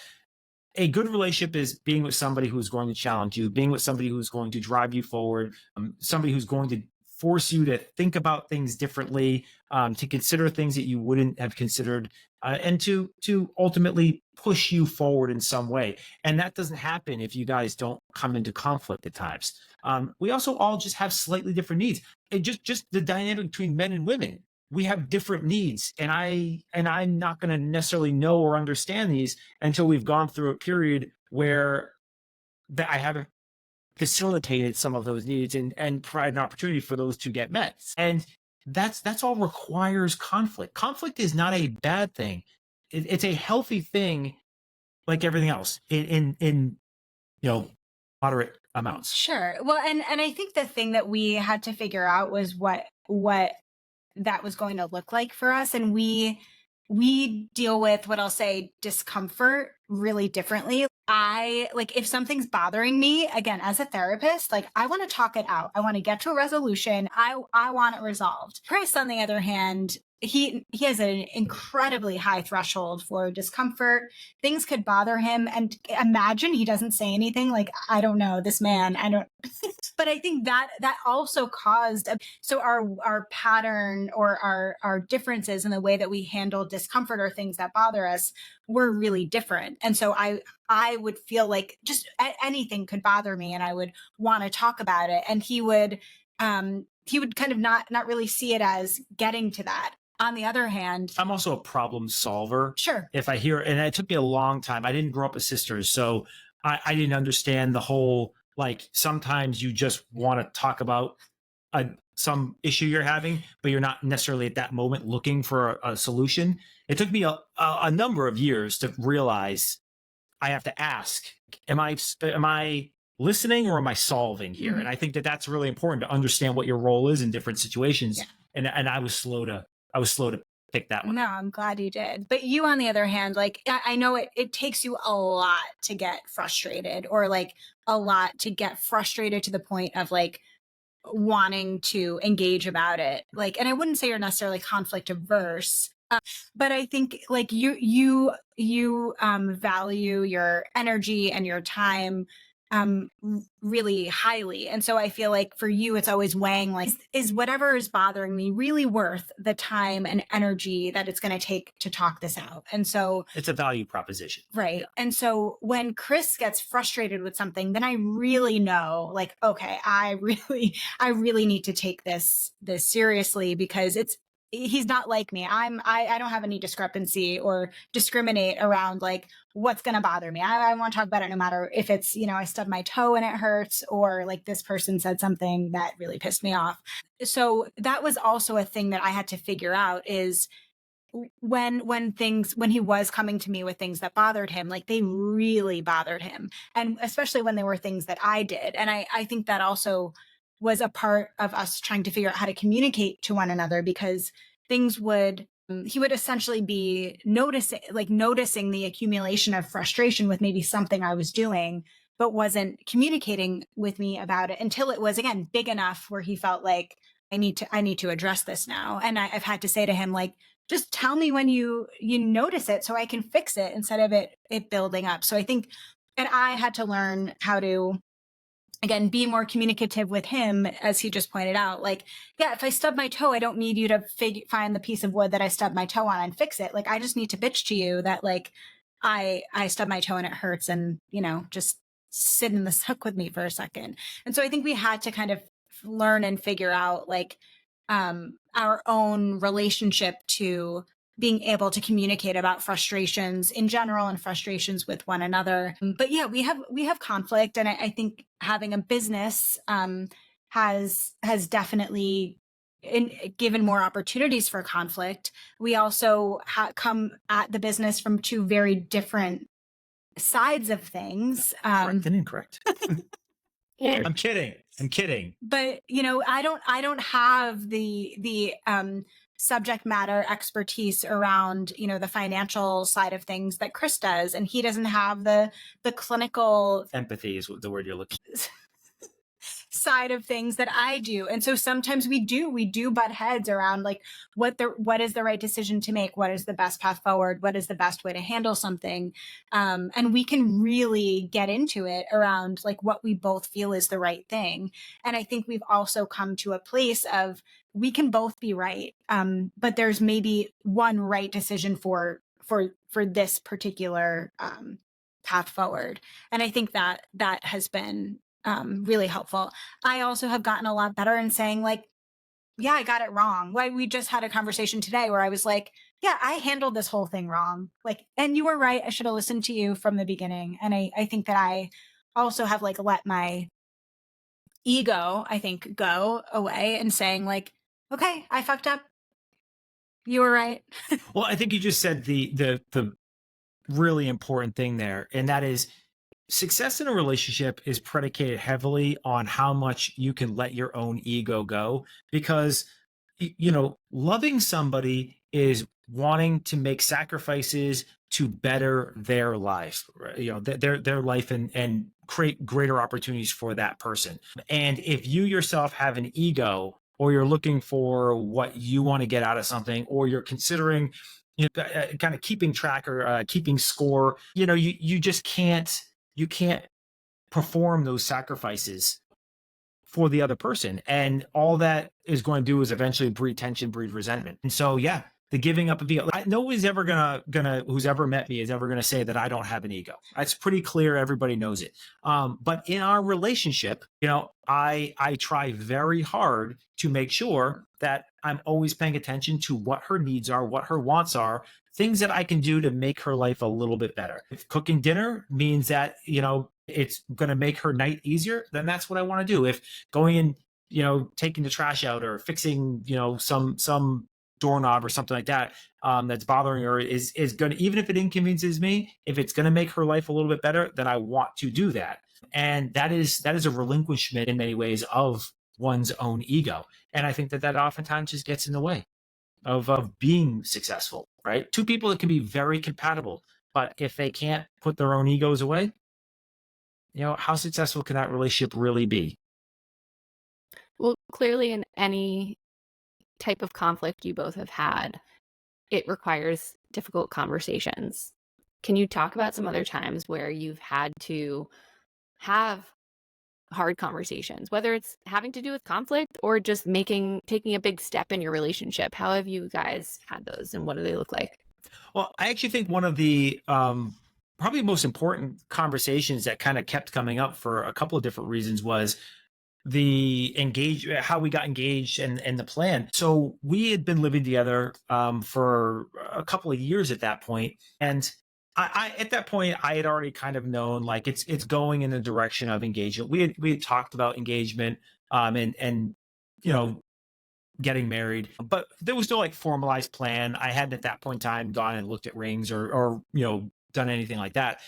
a good relationship is being with somebody who's going to challenge you, being with somebody who's going to drive you forward, somebody who's going to force you to think about things differently, to consider things that you wouldn't have considered, and to ultimately push you forward in some way. And that doesn't happen if you guys don't come into conflict at times. We also all just have slightly different needs. It just the dynamic between men and women. We have different needs, and I'm not going to necessarily know or understand these until we've gone through a period where I haven't facilitated some of those needs and provide an opportunity for those to get met. And that's all requires conflict. Conflict is not a bad thing. It's a healthy thing, like everything else, in moderate amounts. Sure. Well, and I think the thing that we had to figure out was what that was going to look like for us. And we deal with what I'll say discomfort really differently. If something's bothering me, again, as a therapist, I want to talk it out. I want to get to a resolution. I want it resolved. Chris, on the other hand, he has an incredibly high threshold for discomfort. Things could bother him. And imagine he doesn't say anything. I don't know, this man, I don't. But I think that also caused, so our pattern or our differences in the way that we handle discomfort or things that bother us were really different. And so I would feel like just anything could bother me and I would want to talk about it. And he would kind of not really see it as getting to that. On the other hand, I'm also a problem solver. Sure. If I hear, and it took me a long time. I didn't grow up with sisters, so I didn't understand the whole, sometimes you just want to talk about some issue you're having, but you're not necessarily at that moment looking for a solution. It took me a number of years to realize I have to ask, am I listening or am I solving here? Mm-hmm. And I think that that's really important to understand what your role is in different situations. Yeah. And I was slow to pick that one. No, I'm glad you did. But you, on the other hand, I know it takes you a lot to get frustrated, or a lot to get frustrated to the point of wanting to engage about it. And I wouldn't say you're necessarily conflict averse, but I think you value your energy and your time really highly. And so I feel like for you, it's always weighing like, is whatever is bothering me really worth the time and energy that it's going to take to talk this out? And so It's a value proposition. right. Yeah. And so when Chris gets frustrated with something, then I really know like, okay, I really need to take this seriously, because he's not like me. I don't have any discrepancy or discriminate around like what's going to bother me. I want to talk about it no matter if it's, I stubbed my toe and it hurts, or like this person said something that really pissed me off. So that was also a thing that I had to figure out, is when he was coming to me with things that bothered him, like they really bothered him. And especially when they were things that I did. And I think that also was a part of us trying to figure out how to communicate to one another, because he would essentially be noticing the accumulation of frustration with maybe something I was doing, but wasn't communicating with me about it until it was, again, big enough where he felt like I need to address this now. And I've had to say to him, like, just tell me when you notice it so I can fix it, instead of it building up. So I think, and I had to learn how to, again, be more communicative with him, as he just pointed out. Like, yeah, if I stub my toe, I don't need you to find the piece of wood that I stubbed my toe on and fix it. Like, I just need to bitch to you that like I stubbed my toe and it hurts, and just sit in the suck with me for a second. And so I think we had to kind of learn and figure out like our own relationship to being able to communicate about frustrations in general and frustrations with one another. But yeah, we have conflict. And I think having a business has definitely given more opportunities for conflict. We also come at the business from two very different sides of things. Correct and incorrect. I'm kidding. But I don't have the subject matter expertise around the financial side of things that Chris does, and he doesn't have the clinical Empathy is the word you're looking side of things that I do. And so sometimes we do butt heads around like what is the right decision to make, what is the best path forward, what is the best way to handle something, and we can really get into it around like what we both feel is the right thing. And I think we've also come to a place of we can both be right, but there's maybe one right decision for this particular path forward. And I think that has been really helpful. I also have gotten a lot better in saying like, yeah, I got it wrong. Like we just had a conversation today where I was like, yeah, I handled this whole thing wrong. Like, and you were right. I should have listened to you from the beginning. And I think that I also have like let my ego, I think, go away and saying like, okay, I fucked up. You were right. Well, I think you just said the really important thing there, and that is success in a relationship is predicated heavily on how much you can let your own ego go, because loving somebody is wanting to make sacrifices to better their life, their life, and create greater opportunities for that person. And if you yourself have an ego, or you're looking for what you want to get out of something, or you're considering kind of keeping track or keeping score, you just can't perform those sacrifices for the other person. And all that is going to do is eventually breed tension, breed resentment. And so, yeah, the giving up of ego. Nobody's ever gonna who's ever met me is ever gonna say that I don't have an ego. It's pretty clear. Everybody knows it. But in our relationship, I try very hard to make sure that I'm always paying attention to what her needs are, what her wants are, things that I can do to make her life a little bit better. If cooking dinner means that, it's going to make her night easier, then that's what I want to do. If going and, taking the trash out or fixing, some doorknob or something like that, that's bothering her is going to, even if it inconveniences me, if it's going to make her life a little bit better, then I want to do that. And that is a relinquishment in many ways of one's own ego. And I think that oftentimes just gets in the way of being successful, right? Two people that can be very compatible, but if they can't put their own egos away, how successful can that relationship really be? Well, clearly in any type of conflict you both have had, it requires difficult conversations. Can you talk about some other times where you've had to have hard conversations, whether it's having to do with conflict or just taking a big step in your relationship? How have you guys had those, and what do they look like? Well, I actually think one of the probably most important conversations that kind of kept coming up for a couple of different reasons was how we got engaged and the plan. So we had been living together for a couple of years at that point, and I at that point I had already kind of known like it's going in the direction of engagement. We had talked about engagement and you know getting married, but there was no like formalized plan. I hadn't at that point in time gone and looked at rings or done anything like that.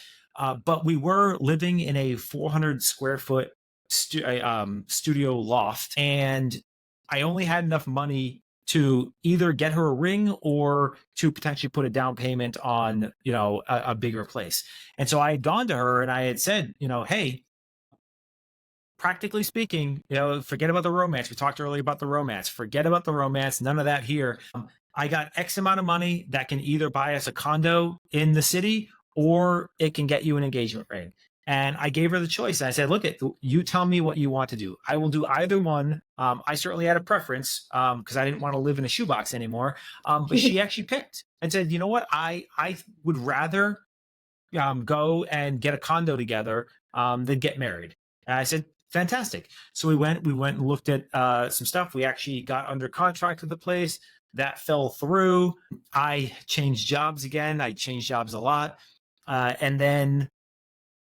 But we were living in a 400 square foot studio loft, and I only had enough money to either get her a ring or to potentially put a down payment on a bigger place. And so I had gone to her and I had said, hey, practically speaking, forget about the romance. We talked earlier about the romance. Forget about the romance. None of that here. I got X amount of money that can either buy us a condo in the city or it can get you an engagement ring. And I gave her the choice. I said, look, you tell me what you want to do. I will do either one. I certainly had a preference because I didn't want to live in a shoebox anymore. But she actually picked and said, you know what? I would rather go and get a condo together than get married. And I said, fantastic. So we went and looked at some stuff. We actually got under contract with the place. That fell through. I changed jobs again. I changed jobs a lot. And then,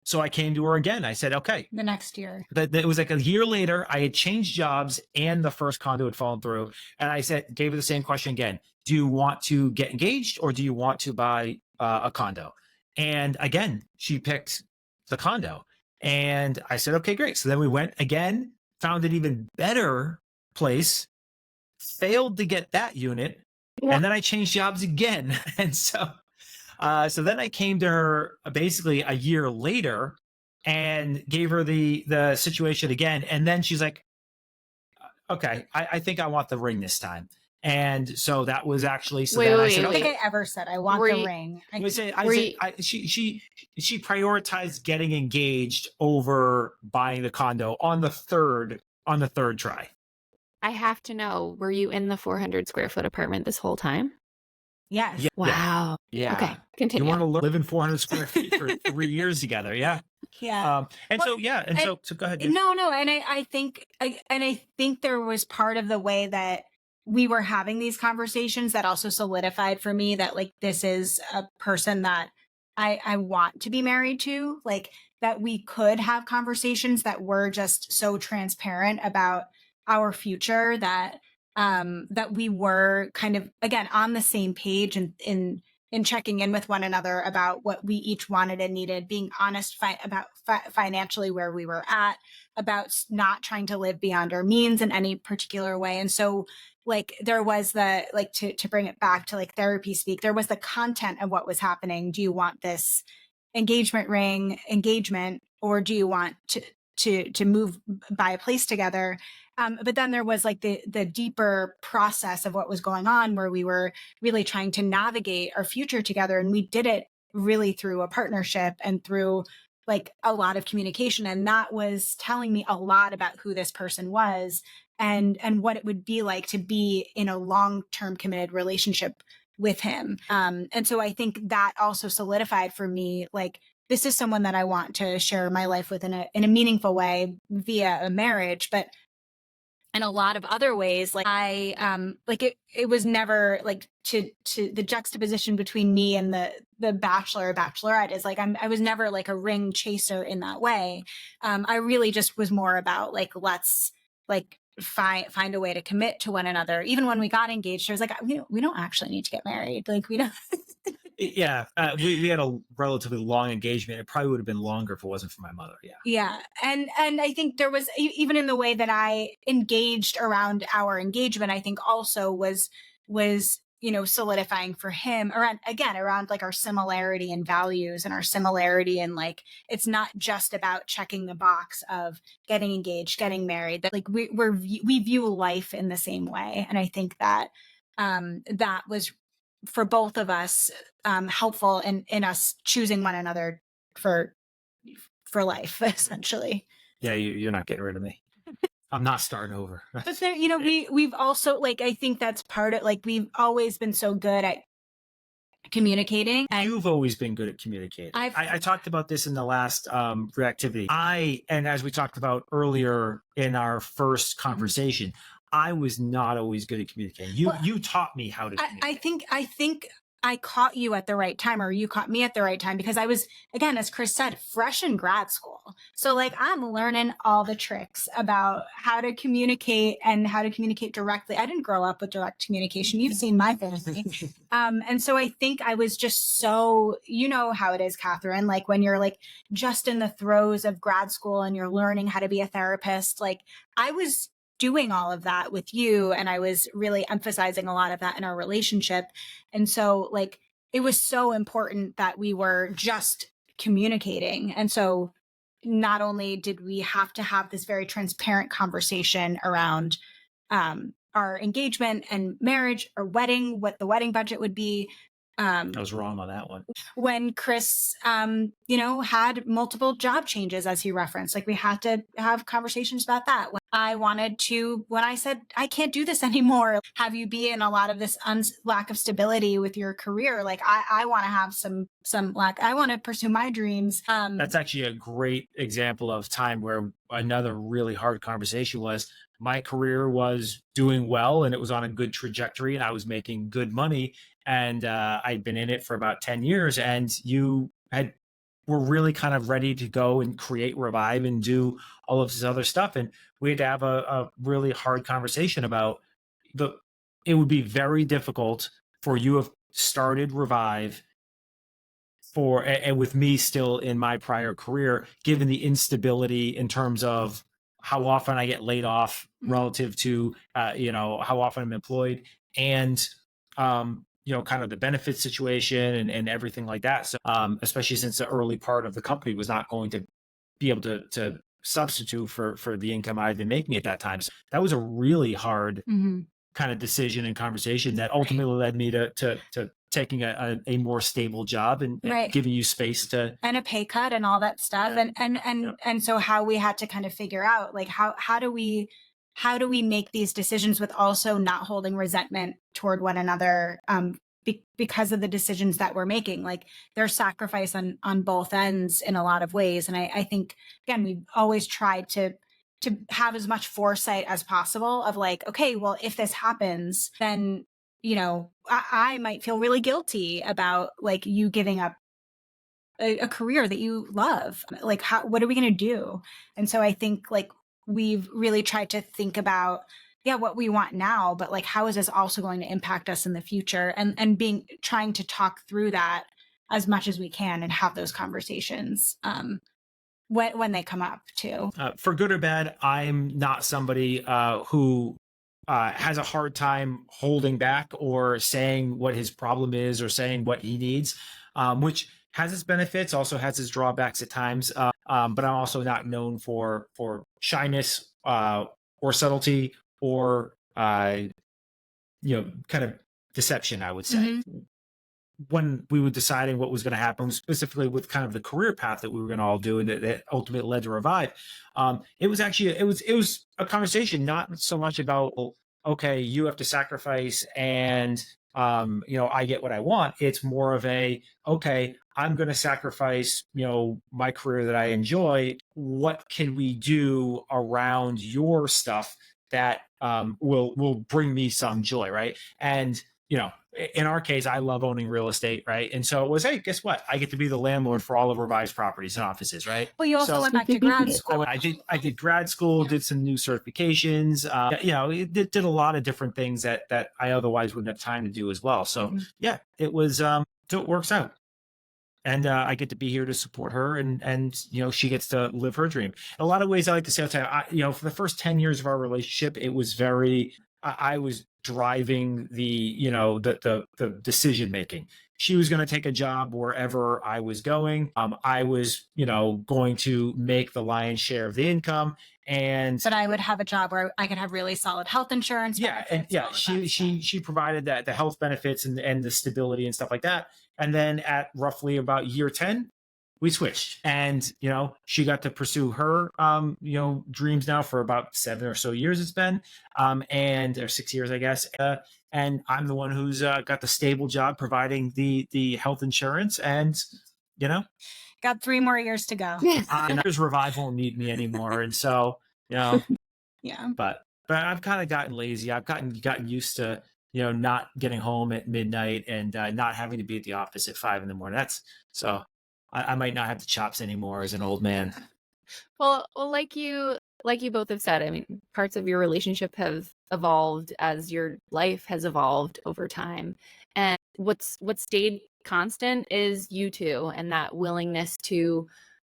so I came to her again. I said, okay. The next year. It was like a year later. I had changed jobs and the first condo had fallen through. And I gave her the same question again. Do you want to get engaged or do you want to buy a condo? And again, she picked the condo. And I said, okay, great. So then we went again, found an even better place, failed to get that unit. Yeah. And then I changed jobs again. And so then I came to her basically a year later and gave her the situation again. And then she's like, okay, I think I want the ring this time. And so that was actually I don't think I ever said I want the ring. She prioritized getting engaged over buying the condo on the third try. I have to know, were you in the 400 square foot apartment this whole time? Yes. Yeah. Wow. Yeah. Okay. Continue. You want to live in 400 square feet for 3 years together. Yeah. Yeah. So go ahead. No. And I think there was part of the way that we were having these conversations that also solidified for me that like, this is a person that I want to be married to, like that we could have conversations that were just so transparent about our future that we were kind of, again, on the same page and in checking in with one another about what we each wanted and needed, being honest about financially where we were at, about not trying to live beyond our means in any particular way. And so like there was the, like to bring it back to like therapy speak, there was the content of what was happening. Do you want this engagement or do you want to move, buy a place together? But then there was like the deeper process of what was going on where we were really trying to navigate our future together. And we did it really through a partnership and through like a lot of communication. And that was telling me a lot about who this person was and what it would be like to be in a long-term committed relationship with him. And so I think that also solidified for me, like, this is someone that I want to share my life with in a meaningful way via a marriage, but in a lot of other ways, like it was never like to the juxtaposition between me and the Bachelor, Bachelorette is like, I was never like a ring chaser in that way. I really just was more about like, let's like find a way to commit to one another. Even when we got engaged, I was like, we don't actually need to get married. Like we don't. Yeah, we had a relatively long engagement. It probably would have been longer if it wasn't for my mother. Yeah, and I think there was even in the way that I engaged around our engagement, I think also was solidifying for him around like our similarity in values and our similarity in like it's not just about checking the box of getting engaged, getting married. That like we view life in the same way, and I think that that was for both of us helpful in us choosing one another for for life, essentially. Yeah, you're not getting rid of me. I'm not starting over. But there, you know, we've also, like, I think that's part of, like, we've always been so good at communicating. And You've always been good at communicating. I talked about this in the last reactivity. And as we talked about earlier in our first conversation, I was not always good at communicating. You taught me how to communicate. I think I caught you at the right time, or you caught me at the right time, because I was, again, as Chris said, fresh in grad school. So like, I'm learning all the tricks about how to communicate and how to communicate directly. I didn't grow up with direct communication. You've seen my family. And so I think I was just so, you know how it is, Catherine, like when you're like just in the throes of grad school and you're learning how to be a therapist, like I was doing all of that with you, and I was really emphasizing a lot of that in our relationship. And so like it was so important that we were just communicating. And so not only did we have to have this very transparent conversation around our engagement and marriage or wedding, what the wedding budget would be. I was wrong on that one. When Chris, you know, had multiple job changes, as he referenced, like we had to have conversations about that. When I said, I can't do this anymore, have you be in a lot of this lack of stability with your career. Like I want to have some I want to pursue my dreams. That's actually a great example of time where another really hard conversation was, my career was doing well and it was on a good trajectory and I was making good money. And I'd been in it for about 10 years, and you were really kind of ready to go and create Revive and do all of this other stuff. And we had to have a really hard conversation about it would be very difficult for you to have started Revive and with me still in my prior career, given the instability in terms of how often I get laid off relative to, how often I'm employed, and, kind of the benefit situation and everything like that. So, especially since the early part of the company was not going to be able to substitute for the income I'd been making at that time. So that was a really hard kind of decision and conversation that ultimately led me to taking a more stable job and giving you space to, and a pay cut and all that stuff. And so how we had to kind of figure out, like, how do we make these decisions with also not holding resentment toward one another, because of the decisions that we're making. Like there's sacrifice on both ends in a lot of ways. And I think, again, we've always tried to have as much foresight as possible of like, okay, well, if this happens, then, I might feel really guilty about like you giving up a career that you love. Like, what are we going to do? And so I think like we've really tried to think about, what we want now, but like, how is this also going to impact us in the future? And trying to talk through that as much as we can and have those conversations when they come up too. For good or bad, I'm not somebody who has a hard time holding back or saying what his problem is or saying what he needs, which has its benefits, also has its drawbacks at times. But I'm also not known for shyness or subtlety or kind of deception, I would say. When we were deciding what was going to happen, specifically with kind of the career path that we were going to all do and that ultimately led to Revive, it was a conversation, not so much about, okay, you have to sacrifice and I get what I want. It's more of okay, I'm going to sacrifice, my career that I enjoy. What can we do around your stuff that will bring me some joy, right? And in our case, I love owning real estate, right? And so it was, hey, guess what? I get to be the landlord for all of Revive's properties and offices, right? Well, you also went back to grad school. I did grad school, did some new certifications, did a lot of different things that I otherwise wouldn't have time to do as well. So it was, so it works out. And I get to be here to support her, and she gets to live her dream. In a lot of ways, I like to say, for the first 10 years of our relationship, it was very, I was driving the decision making. She was going to take a job wherever I was going. I was, going to make the lion's share of the income, but I would have a job where I could have really solid health insurance. She provided the health benefits and the stability and stuff like that. And then at roughly about year 10, we switched, and she got to pursue her dreams now for about 7 or so years it's been, or 6 years, I guess. And I'm the one who's got the stable job providing the health insurance, and got 3 more years to go. there's revival won't need me anymore, and so Yeah. But I've kind of gotten lazy. I've gotten used to not getting home at midnight and not having to be at the office at 5 a.m. So I might not have the chops anymore as an old man. Well, like you both have said, I mean, parts of your relationship have evolved as your life has evolved over time. And what stayed constant is you two, and that willingness to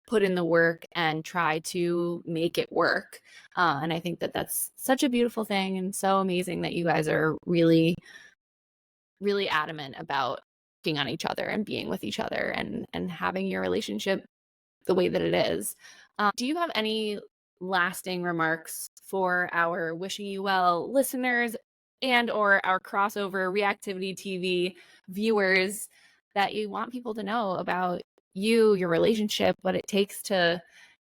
put in the work and try to make it work. And I think that that's such a beautiful thing, and so amazing that you guys are really, really adamant about working on each other and being with each other and having your relationship the way that it is. Do you have any lasting remarks for our Wishing You Well listeners and or our crossover Reactivity TV viewers that you want people to know about you, your relationship, what it takes to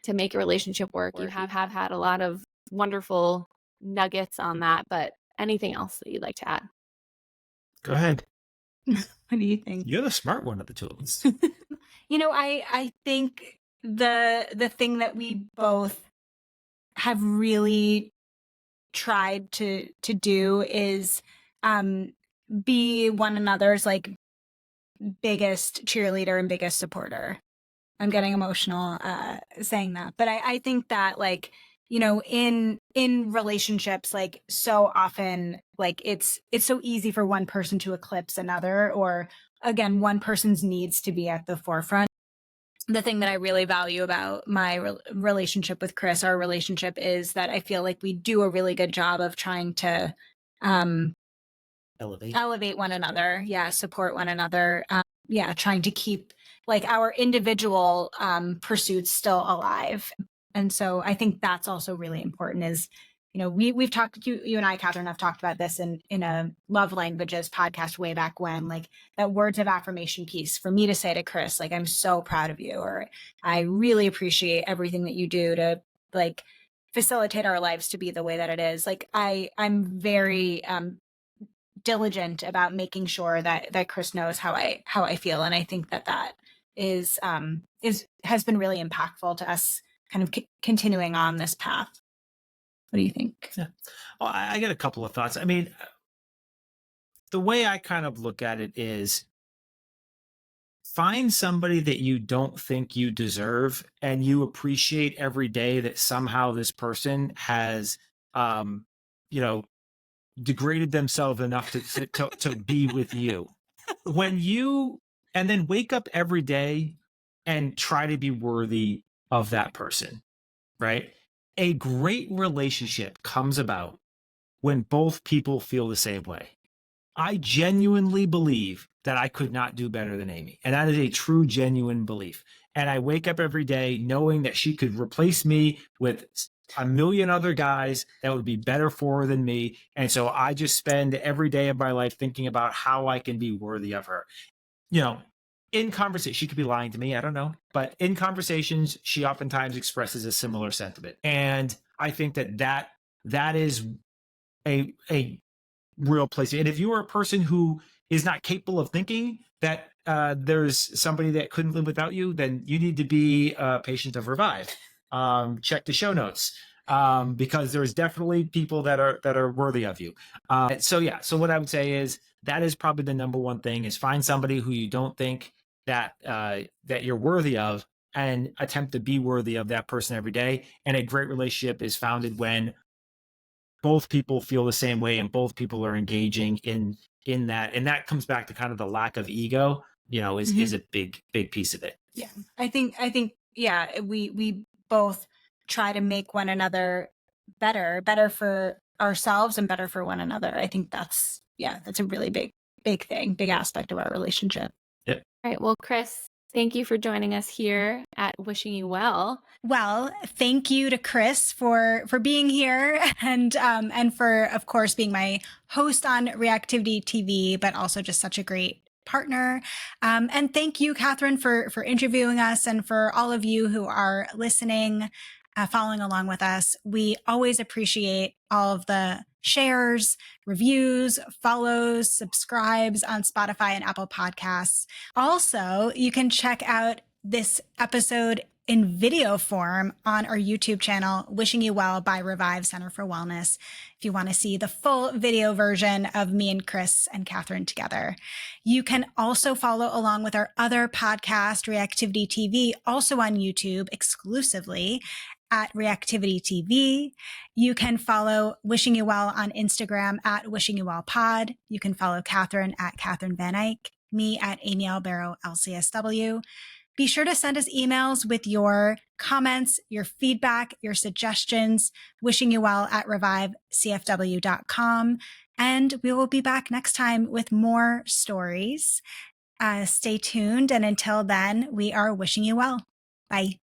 make a relationship work? You have had a lot of wonderful nuggets on that, but anything else that you'd like to add? Go ahead. What do you think? You're the smart one of the two of us. I think the thing that we both have really tried to do is be one another's like biggest cheerleader and biggest supporter. I'm getting emotional saying that, but I think that like in relationships, like so often like it's so easy for one person to eclipse another, or again one person's needs to be at the forefront. The thing that I really value about my relationship with Chris, our relationship, is that I feel like we do a really good job of trying to elevate one another. Yeah. Support one another. Trying to keep like our individual pursuits still alive. And so I think that's also really important is, we've talked, you and I, Catherine, have talked about this in a Love Languages podcast way back when, like that words of affirmation piece for me to say to Chris, like, I'm so proud of you, or I really appreciate everything that you do to like facilitate our lives to be the way that it is. Like I'm very diligent about making sure that Chris knows how I feel. And I think that has been really impactful to us kind of continuing on this path. What do you think? Yeah. Well, I got a couple of thoughts. I mean, the way I kind of look at it is find somebody that you don't think you deserve and you appreciate every day that somehow this person has, degraded themselves enough to be with you. And then wake up every day and try to be worthy of that person, right? A great relationship comes about when both people feel the same way. I genuinely believe that I could not do better than Amy. And that is a true, genuine belief. And I wake up every day knowing that she could replace me with a million other guys that would be better for her than me. And so I just spend every day of my life thinking about how I can be worthy of her. In conversation, she could be lying to me, I don't know. But in conversations, she oftentimes expresses a similar sentiment. And I think that is a real place. And if you are a person who is not capable of thinking that there's somebody that couldn't live without you, then you need to be a patient of Revive. Check the show notes because there's definitely people that are worthy of you. So what I would say is that is probably the number one thing is find somebody who you don't think that you're worthy of and attempt to be worthy of that person every day. And a great relationship is founded when both people feel the same way and both people are engaging in that. And that comes back to kind of the lack of ego, is a big piece of it. Yeah. I think, yeah, we both try to make one another better for ourselves and better for one another. I think that's a really big thing, big aspect of our relationship. Yep. All right. Well, Chris, thank you for joining us here at Wishing You Well. Well, thank you to Chris for being here and for, of course, being my host on Reactivity TV, but also just such a great partner. And thank you, Catherine, for interviewing us, and for all of you who are listening, following along with us. We always appreciate all of the shares, reviews, follows, subscribes on Spotify and Apple Podcasts. Also, you can check out this episode in video form on our YouTube channel, Wishing You Well by Revive Center for Wellness, if you want to see the full video version of me and Chris and Catherine together. You can also follow along with our other podcast, Reactivity TV, also on YouTube exclusively at Reactivity TV. You can follow Wishing You Well on Instagram at Wishing You Well Pod. You can follow Catherine at Catherine Van Eyck, me at Amy Albero LCSW. Be sure to send us emails with your comments, your feedback, your suggestions, wishing you well at revivecfw.com. And we will be back next time with more stories. Stay tuned. And until then, we are wishing you well. Bye.